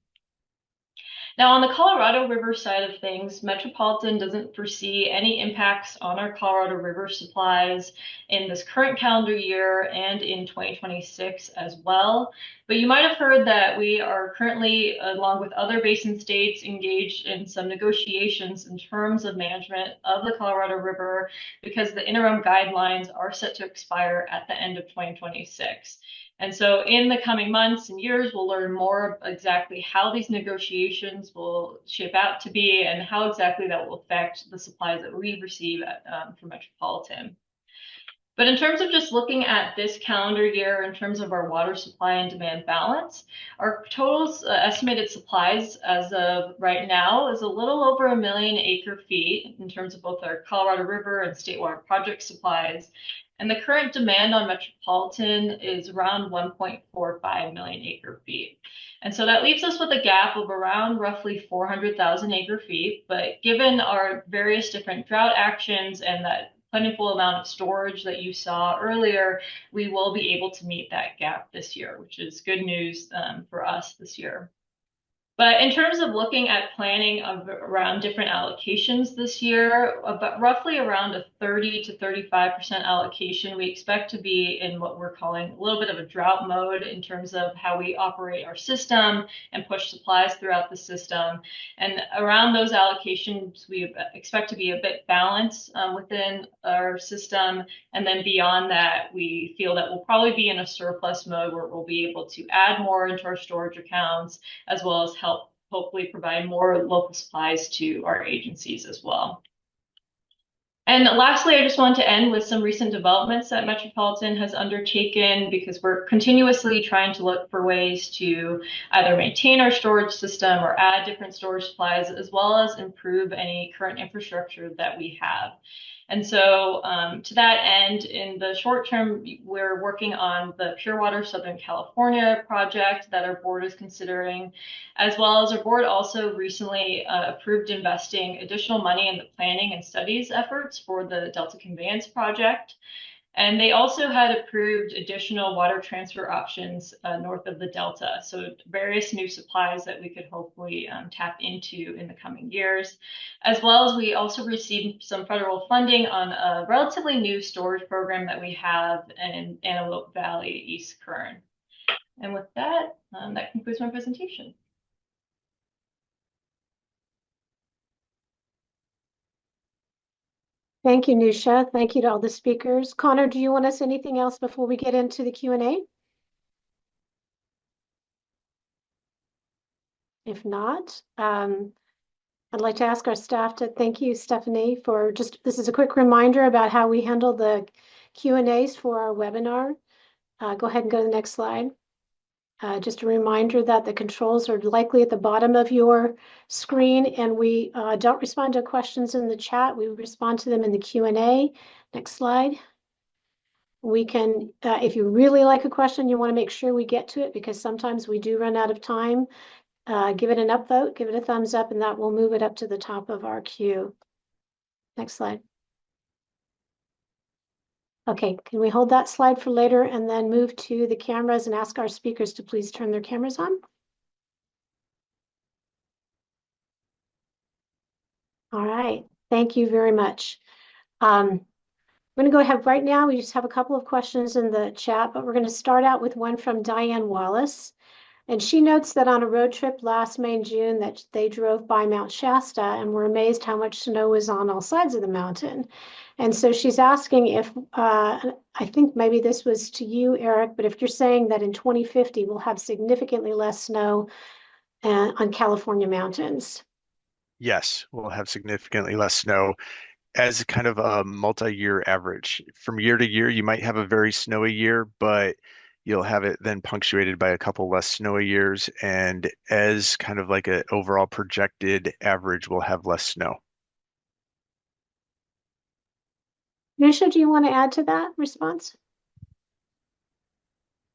Now, on the Colorado River side of things, Metropolitan doesn't foresee any impacts on our Colorado River supplies in this current calendar year and in 2026 as well. But you might have heard that we are currently, along with other basin states, engaged in some negotiations in terms of management of the Colorado River because the interim guidelines are set to expire at the end of 2026. And so in the coming months and years, we'll learn more exactly how these negotiations will shape out to be and how exactly that will affect the supplies that we receive from Metropolitan. But in terms of just looking at this calendar year, in terms of our water supply and demand balance, our total estimated supplies as of right now is a little over 1 million acre feet in terms of both our Colorado River and State Water Project supplies. And the current demand on Metropolitan is around 1.45 million acre feet. And so that leaves us with a gap of around roughly 400,000 acre feet. But given our various different drought actions and that plentiful amount of storage that you saw earlier, we will be able to meet that gap this year, which is good news for us this year. But in terms of looking at planning around different allocations this year, about roughly around a 30 to 35% allocation, we expect to be in what we're calling a little bit of a drought mode in terms of how we operate our system and push supplies throughout the system. And around those allocations, we expect to be a bit balanced within our system. And then beyond that, we feel that we'll probably be in a surplus mode where we'll be able to add more into our storage accounts, as well as help hopefully provide more local supplies to our agencies as well. And lastly, I just want to end with some recent developments that Metropolitan has undertaken because we're continuously trying to look for ways to either maintain our storage system or add different storage supplies, as well as improve any current infrastructure that we have. And so to that end, in the short term, we're working on the Pure Water Southern California project that our board is considering, as well as our board also recently approved investing additional money in the planning and studies efforts for the Delta Conveyance project. And they also had approved additional water transfer options north of the Delta. So various new supplies that we could hopefully tap into in the coming years, as well as we also received some federal funding on a relatively new storage program that we have in Antelope Valley, East Kern. And with that, that concludes my presentation. Thank you, Nusha. Thank you to all the speakers. Connor, do you want to say anything else before we get into the Q&A? If not, I'd like to ask our staff to thank you, Stephanie, for this is a quick reminder about how we handle the Q&As for our webinar. Go ahead and go to the next slide. Just a reminder that the controls are likely at the bottom of your screen, and we don't respond to questions in the chat. We respond to them in the Q&A. Next slide. We can, if you really like a question, you want to make sure we get to it because sometimes we do run out of time. Give it an upvote, give it a thumbs up, and that will move it up to the top of our queue. Next slide. Okay, can we hold that slide for later and then move to the cameras and ask our speakers to please turn their cameras on? All right, thank you very much. I'm going to go ahead right now. We just have a couple of questions in the chat, but we're going to start out with one from Diane Wallace. And she notes that on a road trip last May and June that they drove by Mount Shasta and were amazed how much snow was on all sides of the mountain. And so she's asking if, I think maybe this was to you, Eric, but if you're saying that in 2050 we'll have significantly less snow on California mountains. Yes, we'll have significantly less snow as kind of a multi-year average. From year to year, you might have a very snowy year, but you'll have it then punctuated by a couple less snowy years. And as kind of like an overall projected average, we'll have less snow. Nisha, do you want to add to that response?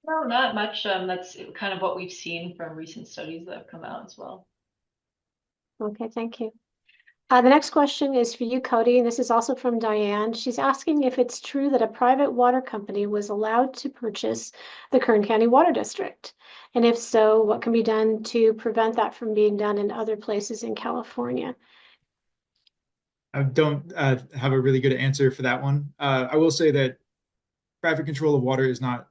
No, not much. That's kind of what we've seen from recent studies that have come out as well. Okay, thank you. The next question is for you, Cody, and this is also from Diane. She's asking if it's true that a private water company was allowed to purchase the Kern County Water District. And if so, what can be done to prevent that from being done in other places in California? I don't have a really good answer for that one. I will say that private control of water is not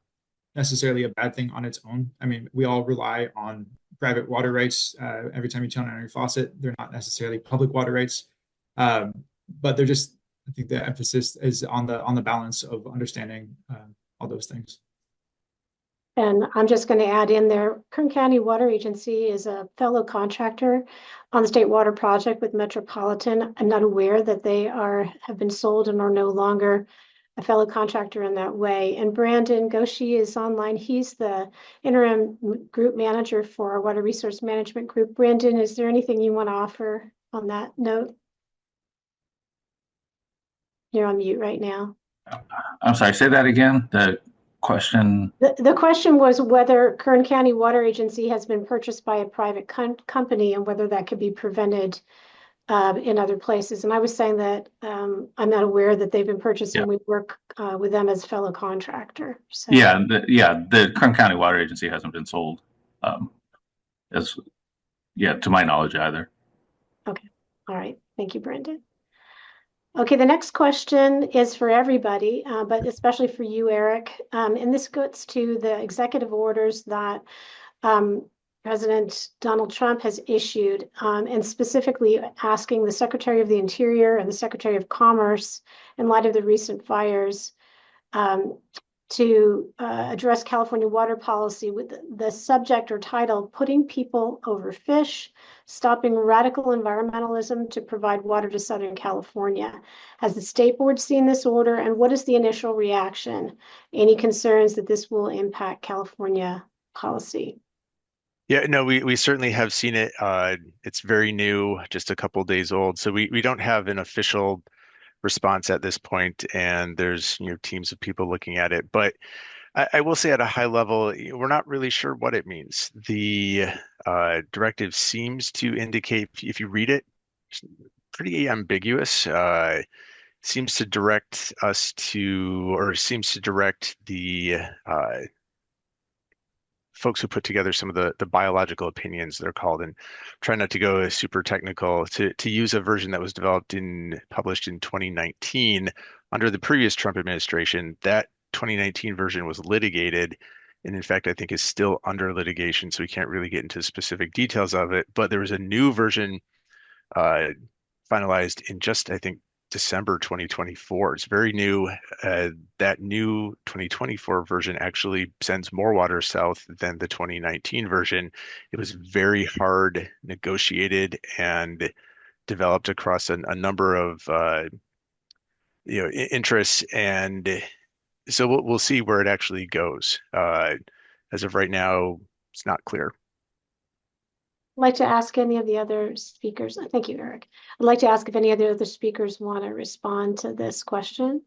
necessarily a bad thing on its own. I mean, we all rely on private water rights. Every time you turn on your faucet, they're not necessarily public water rights, but they're just. I think the emphasis is on the balance of understanding all those things. And I'm just going to add in there, Kern County Water Agency is a fellow contractor on the State Water Project with Metropolitan. I'm not aware that they have been sold and are no longer a fellow contractor in that way. And Brandon Goshi is online. He's the interim group manager for our Water Resource Management Group. Brandon, is there anything you want to offer on that note? You're on mute right now. I'm sorry, say that again. The question. The question was whether Kern County Water Agency has been purchased by a private company and whether that could be prevented in other places. And I was saying that I'm not aware that they've been purchased and we work with them as fellow contractor. So. Yeah, the Kern County Water Agency hasn't been sold to my knowledge either. Okay. All right. Thank you, Brendan. Okay, the next question is for everybody, but especially for you, Eric. And this goes to the executive orders that President Donald Trump has issued, and specifically asking the Secretary of the Interior and the Secretary of Commerce, in light of the recent fires, to address California water policy with the subject or title, Putting People Over Fish, Stopping Radical Environmentalism to Provide Water to Southern California. Has the state board seen this order, and what is the initial reaction? Any concerns that this will impact California policy? Yeah, no, we certainly have seen it. It's very new, just a couple days old. So we don't have an official response at this point, and there's teams of people looking at it. But I will say at a high level, we're not really sure what it means. The directive seems to indicate, if you read it, pretty ambiguous. Seems to direct us to, or seems to direct the folks who put together some of the biological opinions, they're called, and try not to go super technical, to use a version that was published in 2019 under the previous Trump administration. That 2019 version was litigated, and in fact, I think is still under litigation, so we can't really get into specific details of it. But there was a new version finalized in just, I think, December 2024. It's very new. That new 2024 version actually sends more water south than the 2019 version. It was very hard negotiated and developed across a number of interests, and so we'll see where it actually goes. As of right now, it's not clear. I'd like to ask any of the other speakers. Thank you, Eric. I'd like to ask if any of the other speakers want to respond to this question.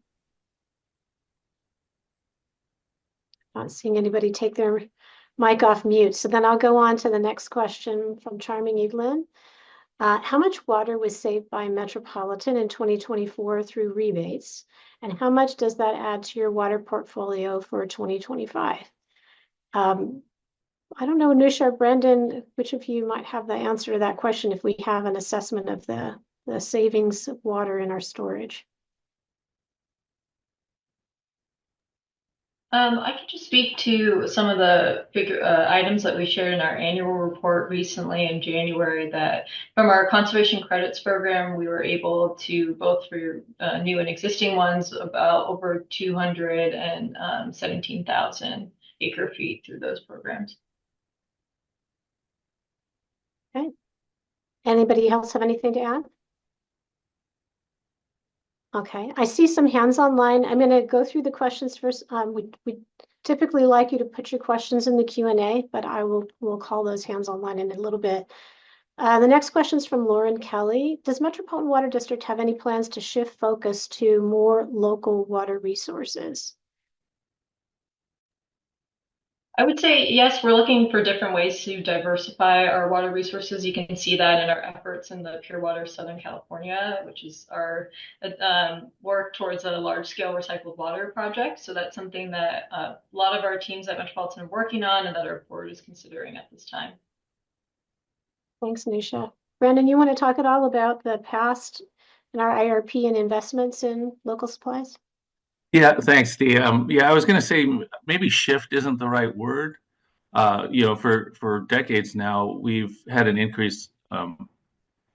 Not seeing anybody take their mic off mute. So then I'll go on to the next question from Charming Evelyn. How much water was saved by Metropolitan in 2024 through rebates? And how much does that add to your water portfolio for 2025? I don't know, Nusha or Brendan, which of you might have the answer to that question if we have an assessment of the savings of water in our storage. I could just speak to some of the items that we shared in our annual report recently in January that from our conservation credits program, we were able to, both for new and existing ones, about over 217,000 acre feet through those programs. Okay. Anybody else have anything to add? Okay, I see some hands online. I'm going to go through the questions first. We typically like you to put your questions in the Q&A, but we'll call those hands online in a little bit. The next question is from Lauren Kelly. Does Metropolitan Water District have any plans to shift focus to more local water resources? I would say yes, we're looking for different ways to diversify our water resources. You can see that in our efforts in the Pure Water Southern California, which is our work towards a large scale recycled water project. So that's something that a lot of our teams at Metropolitan are working on and that our board is considering at this time. Thanks, Nisha. Brandon, you want to talk at all about the past in our IRP and investments in local supplies? Yeah, thanks, Dee. Yeah, I was going to say maybe shift isn't the right word. For decades now, we've had an increased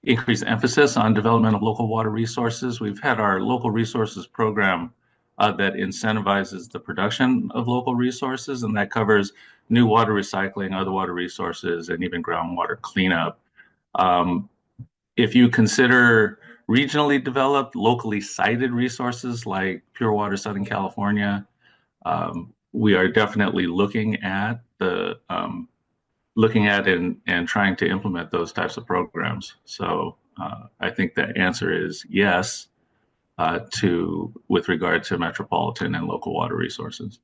emphasis on development of local water resources. We've had our local resources program that incentivizes the production of local resources, and that covers new water recycling, other water resources, and even groundwater cleanup. If you consider regionally developed, locally sited resources like Pure Water Southern California, we are definitely looking at and trying to implement those types of programs. So I think the answer is yes with regard to metropolitan and local water resources.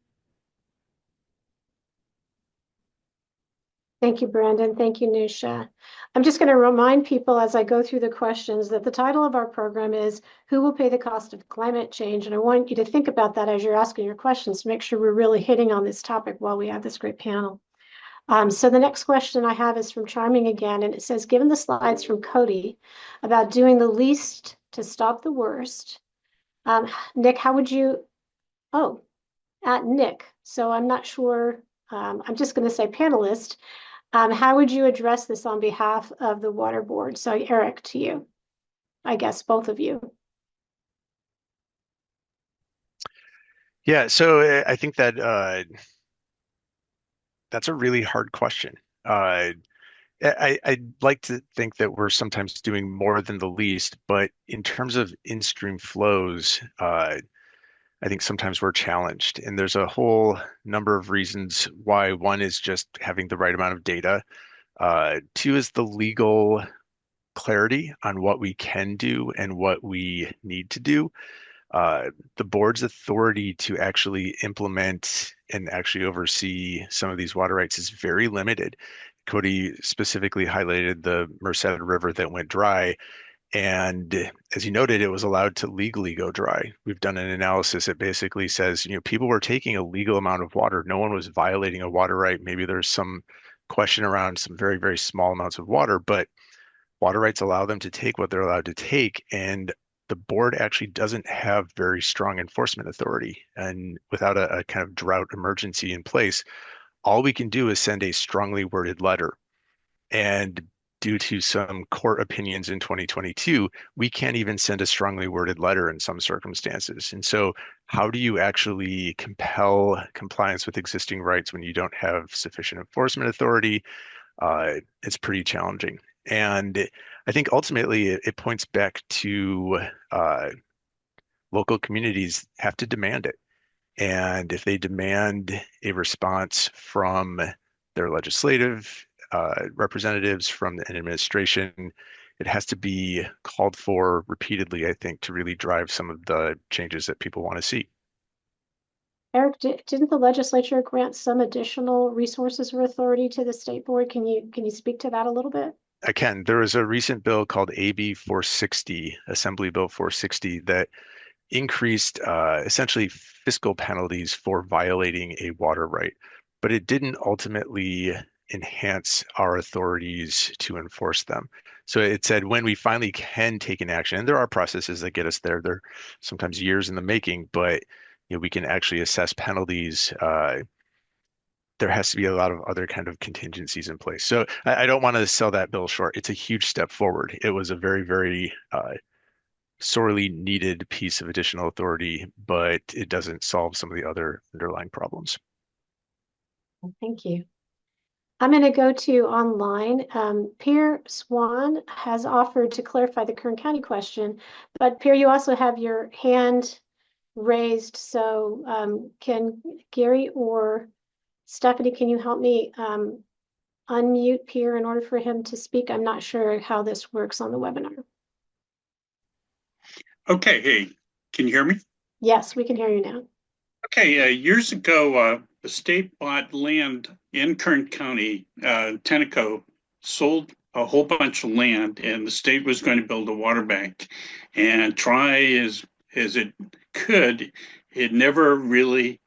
Thank you, Brandon. Thank you, Nisha. I'm just going to remind people as I go through the questions that the title of our program is Who Will Pay the Cost of Climate Change? And I want you to think about that as you're asking your questions to make sure we're really hitting on this topic while we have this great panel. So the next question I have is from Charming again, and it says, given the slides from Cody about doing the least to stop the worst, Nick, how would you, at Nick, so I'm not sure, I'm just going to say panelist, how would you address this on behalf of the water board? So Eric, to you, I guess, both of you. Yeah, so I think that that's a really hard question. I'd like to think that we're sometimes doing more than the least, but in terms of in-stream flows, I think sometimes we're challenged. And there's a whole number of reasons why. One is just having the right amount of data. Two is the legal clarity on what we can do and what we need to do. The board's authority to actually implement and actually oversee some of these water rights is very limited. Cody specifically highlighted the Merced River that went dry. And as you noted, it was allowed to legally go dry. We've done an analysis that basically says, people were taking a legal amount of water. No one was violating a water right. Maybe there's some question around some very, very small amounts of water, but water rights allow them to take what they're allowed to take. And the board actually doesn't have very strong enforcement authority. And without a kind of drought emergency in place, all we can do is send a strongly worded letter. And due to some court opinions in 2022, we can't even send a strongly worded letter in some circumstances. And so how do you actually compel compliance with existing rights when you don't have sufficient enforcement authority? It's pretty challenging. And I think ultimately it points back to local communities have to demand it. And if they demand a response from their legislative representatives, from an administration, it has to be called for repeatedly, I think, to really drive some of the changes that people want to see. Eric, didn't the legislature grant some additional resources or authority to the state board? Can you speak to that a little bit? I can. There was a recent bill called AB 460, Assembly Bill 460, that increased essentially fiscal penalties for violating a water right, but it didn't ultimately enhance our authorities to enforce them. So it said when we finally can take an action, and there are processes that get us there, they're sometimes years in the making, but we can actually assess penalties. There has to be a lot of other kind of contingencies in place. So I don't want to sell that bill short. It's a huge step forward. It was a very, very sorely needed piece of additional authority, but it doesn't solve some of the other underlying problems. Thank you. I'm going to go to online. Pierre Swan has offered to clarify the Kern County question, but Pierre, you also have your hand raised. So can Gary or Stephanie, can you help me unmute Pierre in order for him to speak? I'm not sure how this works on the webinar. Okay, hey, can you hear me? Yes, we can hear you now. Okay, years ago, the state bought land in Kern County. Tenneco sold a whole bunch of land, and the state was going to build a water bank. And try as it could, it never really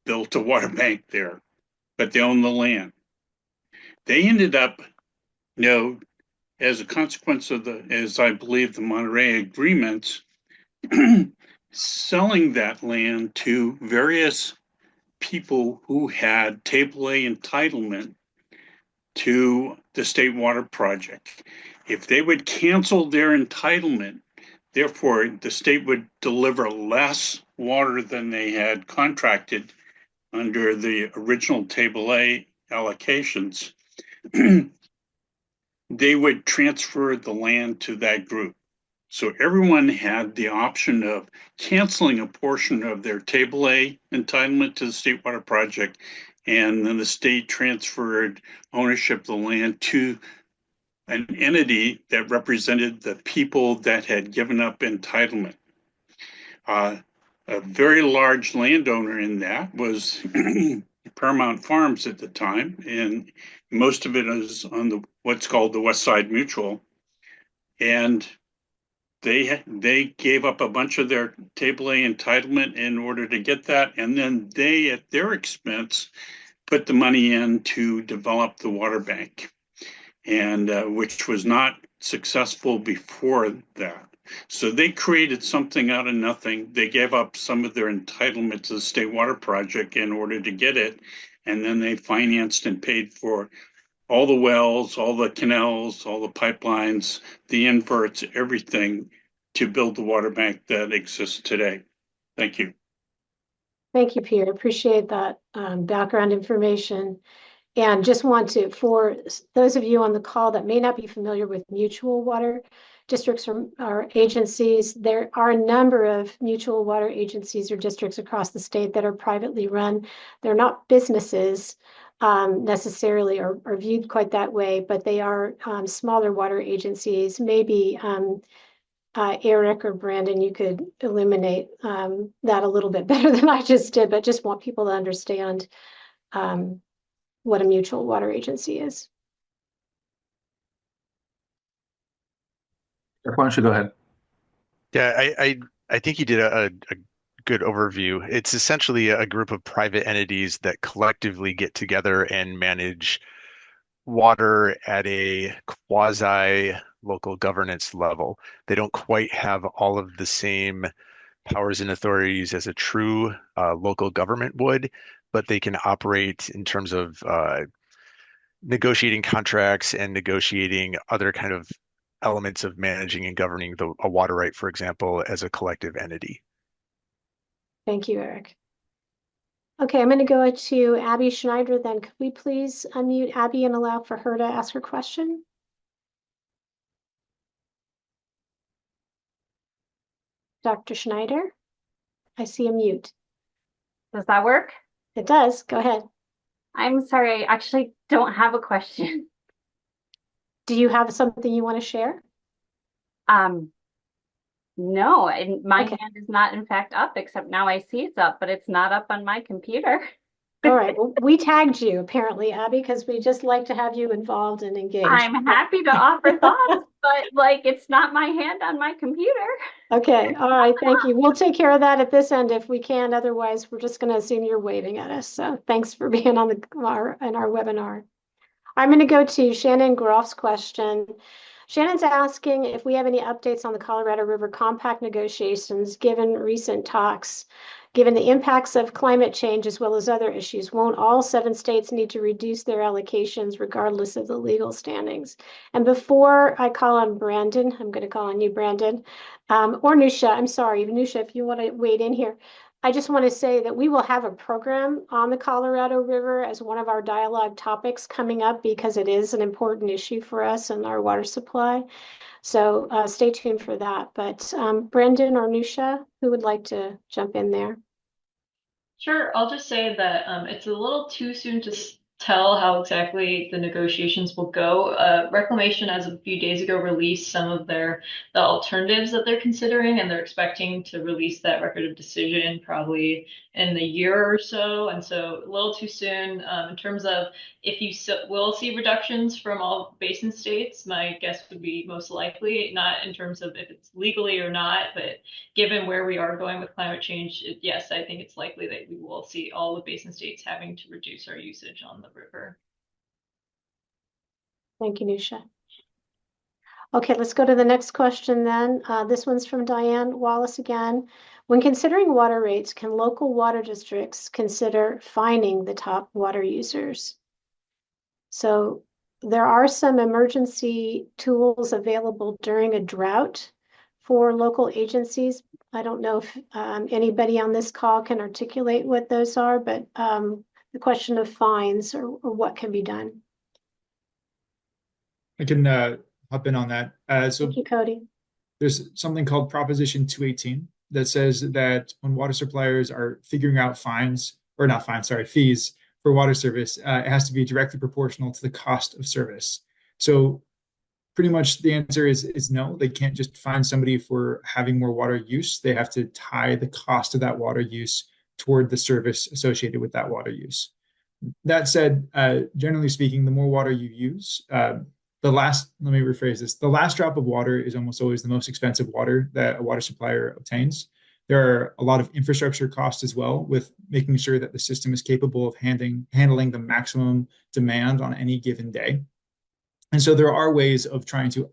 built a water bank there, but they owned the land. They ended up, as a consequence of as I believe, the Monterey agreements, selling that land to various people who had Table A entitlement to the State Water Project. If they would cancel their entitlement, therefore the state would deliver less water than they had contracted under the original Table A allocations, they would transfer the land to that group. So everyone had the option of canceling a portion of their Table A entitlement to the State Water Project, and then the state transferred ownership of the land to an entity that represented the people that had given up entitlement. A very large landowner in that was Paramount Farms at the time, and most of it is on what's called the West Side Mutual. And they gave up a bunch of their Table A entitlement in order to get that, and then they, at their expense, put the money in to develop the water bank, and which was not successful before that. So they created something out of nothing. They gave up some of their entitlement to the State Water Project in order to get it, and then they financed and paid for all the wells, all the canals, all the pipelines, the inverts, everything to build the water bank that exists today. Thank you. Thank you, Pierre. Appreciate that background information. And just want to, for those of you on the call that may not be familiar with mutual water districts or agencies, there are a number of mutual water agencies or districts across the state that are privately run. They're not businesses necessarily or viewed quite that way, but they are smaller water agencies. Maybe Eric or Brandon, you could illuminate that a little bit better than I just did, but just want people to understand what a mutual water agency is. Why don't you go ahead? Yeah, I think you did a good overview. It's essentially a group of private entities that collectively get together and manage water at a quasi local governance level. They don't quite have all of the same powers and authorities as a true local government would, but they can operate in terms of negotiating contracts and negotiating other kind of elements of managing and governing a water right, for example, as a collective entity. Thank you, Eric. Okay, I'm going to go to Abby Schneider then. Could we please unmute Abby and allow for her to ask her question? Dr. Schneider, I see a mute. Does that work? It does. Go ahead. I'm sorry, I actually don't have a question. Do you have something you want to share? No, my Okay. hand is not in fact up, except now I see it's up, but it's not up on my computer. All right. Well, we tagged you apparently, Abby, because we just like to have you involved and engaged. I'm happy to offer thoughts, but like it's not my hand on my computer. Okay. All right. Thank you. We'll take care of that at this end if we can. Otherwise, we're just going to assume you're waving at us. So thanks for being on our webinar. I'm going to go to Shannon Groff's question. Shannon's asking if we have any updates on the Colorado River Compact negotiations, given recent talks. Given the impacts of climate change as well as other issues, won't all 7 states need to reduce their allocations regardless of the legal standings? And before I call on Brandon, I'm going to call on you, Brandon, or Nusha. I'm sorry, Nusha, if you want to wade in here. I just want to say that we will have a program on the Colorado River as one of our dialogue topics coming up because it is an important issue for us and our water supply. So stay tuned for that. But Brendan or Nusha, who would like to jump in there? Sure, I'll just say that it's a little too soon to tell how exactly the negotiations will go. Reclamation, as of a few days ago, released some of the alternatives that they're considering, and they're expecting to release that record of decision probably in the year or so. And so a little too soon in terms of if you will see reductions from all basin states. My guess would be most likely, not in terms of if it's legally or not, but given where we are going with climate change, yes, I think it's likely that we will see all the basin states having to reduce our usage on the river. Thank you, Nusha. Okay, let's go to the next question then. This one's from Diane Wallace again. When considering water rates, can local water districts consider fining the top water users? So there are some emergency tools available during a drought for local agencies. I don't know if anybody on this call can articulate what those are, but the question of fines or what can be done. I can hop in on that. Thank you, Cody. There's something called Proposition 218 that says that when water suppliers are figuring out fees for water service, it has to be directly proportional to the cost of service. So pretty much the answer is no. They can't just fine somebody for having more water use. They have to tie the cost of that water use toward the service associated with that water use. That said, generally speaking, the more water you use, let me rephrase this. The last drop of water is almost always the most expensive water that a water supplier obtains. There are a lot of infrastructure costs as well, with making sure that the system is capable of handling the maximum demand on any given day. And so there are ways of trying to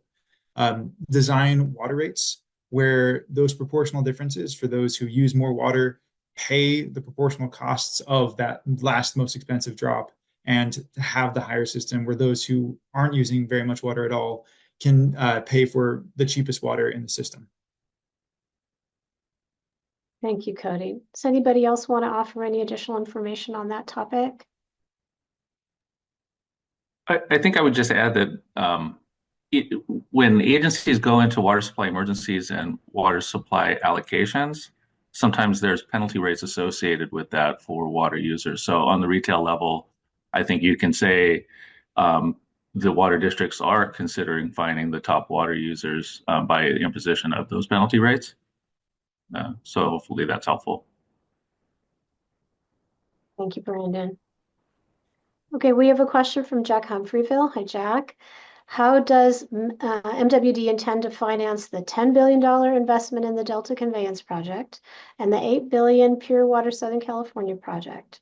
design water rates where those proportional differences for those who use more water pay the proportional costs of that last most expensive drop, and to have the higher system where those who aren't using very much water at all can pay for the cheapest water in the system. Thank you, Cody. Does anybody else want to offer any additional information on that topic? I think I would just add that when agencies go into water supply emergencies and water supply allocations, sometimes there's penalty rates associated with that for water users. So on the retail level, I think you can say the water districts are considering fining the top water users by imposition of those penalty rates. So hopefully that's helpful. Thank you, Brandon. Okay, we have a question from Jack Humphreyville. Hi, Jack. How does MWD intend to finance the $10 billion investment in the Delta Conveyance Project and the $8 billion Pure Water Southern California project?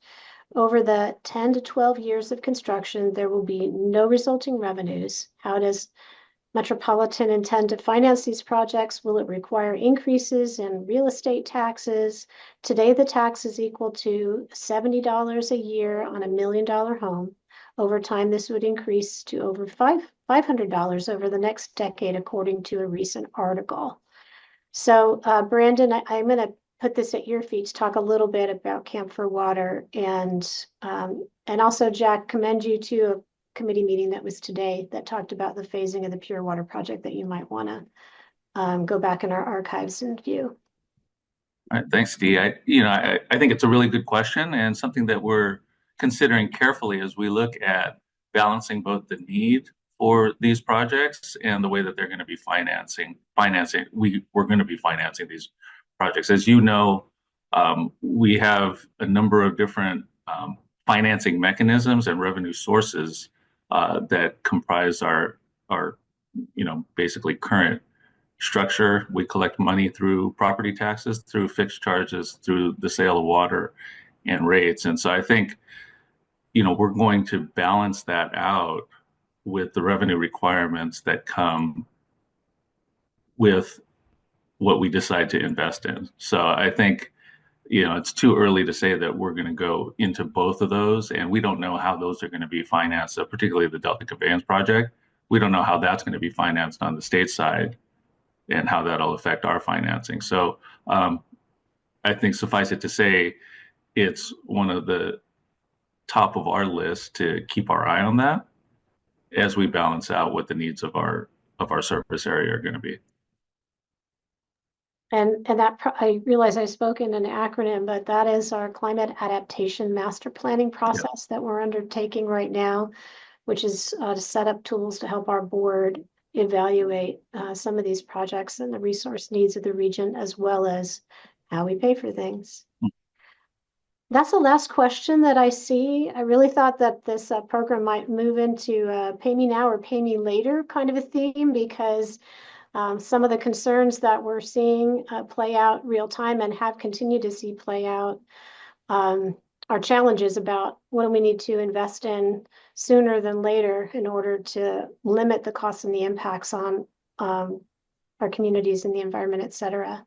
Over the 10 to 12 years of construction, there will be no resulting revenues. How does Metropolitan intend to finance these projects? Will it require increases in real estate taxes? Today, the tax is equal to $70 a year on $1 million home. Over time, this would increase to over $500 over the next decade, according to a recent article. So, Brandon, I'm going to put this at your feet to talk a little bit about Camp for Water, and also, Jack, commend you to a committee meeting that was today that talked about the phasing of the Pure Water project that you might want to go back in our archives and view. All right, thanks, Dee. I think it's a really good question and something that we're considering carefully as we look at balancing both the need for these projects and the way that they're going to be financing. We're going to be financing these projects. As you know, we have a number of different financing mechanisms and revenue sources that comprise our basically current structure. We collect money through property taxes, through fixed charges, through the sale of water and rates. And so I think, we're going to balance that out with the revenue requirements that come with what we decide to invest in. So I think, it's too early to say that we're going to go into both of those, and we don't know how those are going to be financed, particularly the Delta Conveyance project. We don't know how that's going to be financed on the state side and how that'll affect our financing. So I think suffice it to say, it's one of the top of our list to keep our eye on that as we balance out what the needs of our service area are going to be. And that I realize I spoke in an acronym, but that is our climate adaptation master planning process that we're undertaking right now, which is to set up tools to help our board evaluate some of these projects and the resource needs of the region, as well as how we pay for things. That's the last question that I see. I really thought that this program might move into pay me now or pay me later kind of a theme, because some of the concerns that we're seeing play out real time and have continued to see play out are challenges about what do we need to invest in sooner than later in order to limit the costs and the impacts on our communities and the environment, et cetera.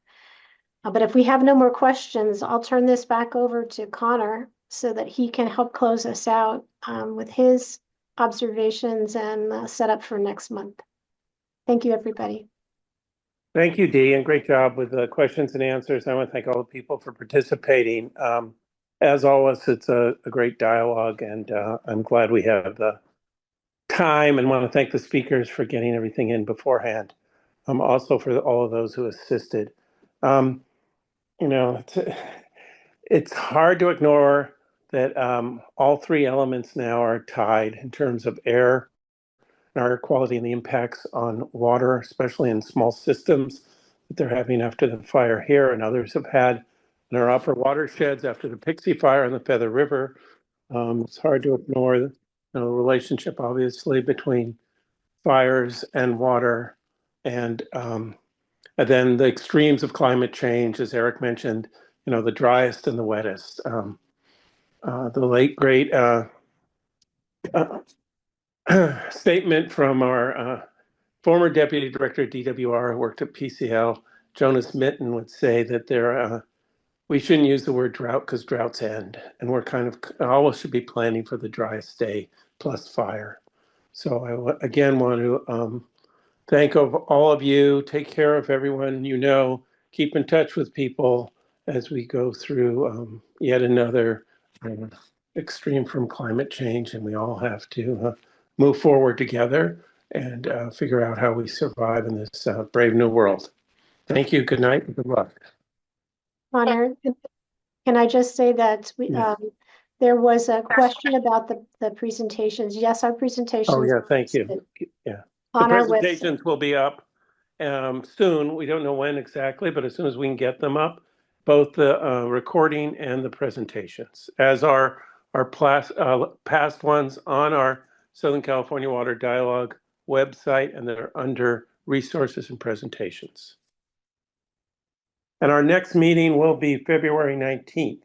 But if we have no more questions, I'll turn this back over to Connor so that he can help close us out with his observations and set up for next month. Thank you, everybody. Thank you, Dee, and great job with the questions and answers. I want to thank all the people for participating. As always, it's a great dialogue, and I'm glad we have the time, and want to thank the speakers for getting everything in beforehand. Also for all of those who assisted. It's hard to ignore that all three elements now are tied in terms of air quality and the impacts on water, especially in small systems that they're having after the fire here and others have had in our upper watersheds after the Pixie Fire in the Feather River. It's hard to ignore the relationship, obviously, between fires and water, and then the extremes of climate change, as Eric mentioned, the driest and the wettest. The late, great statement from our former deputy director at DWR who worked at PCL, Jonas Mitten, would say that we shouldn't use the word drought because droughts end, and we're kind of always should be planning for the driest day plus fire. So I again want to thank all of you. Take care of everyone keep in touch with people as we go through yet another extreme from climate change, and we all have to move forward together and figure out how we survive in this brave new world. Thank you. Good night and good luck. Connor, can I just say that there was a question about the presentations. Yes, our presentations. Oh, yeah, thank you. Yeah. The presentations will be up soon. We don't know when exactly, but as soon as we can get them up, both the recording and the presentations, as are our past ones on our Southern California Water Dialogue website, and they're under resources and presentations. And our next meeting will be February 19th.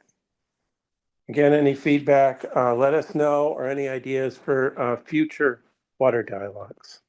Again, any feedback, let us know, or any ideas for future water dialogues.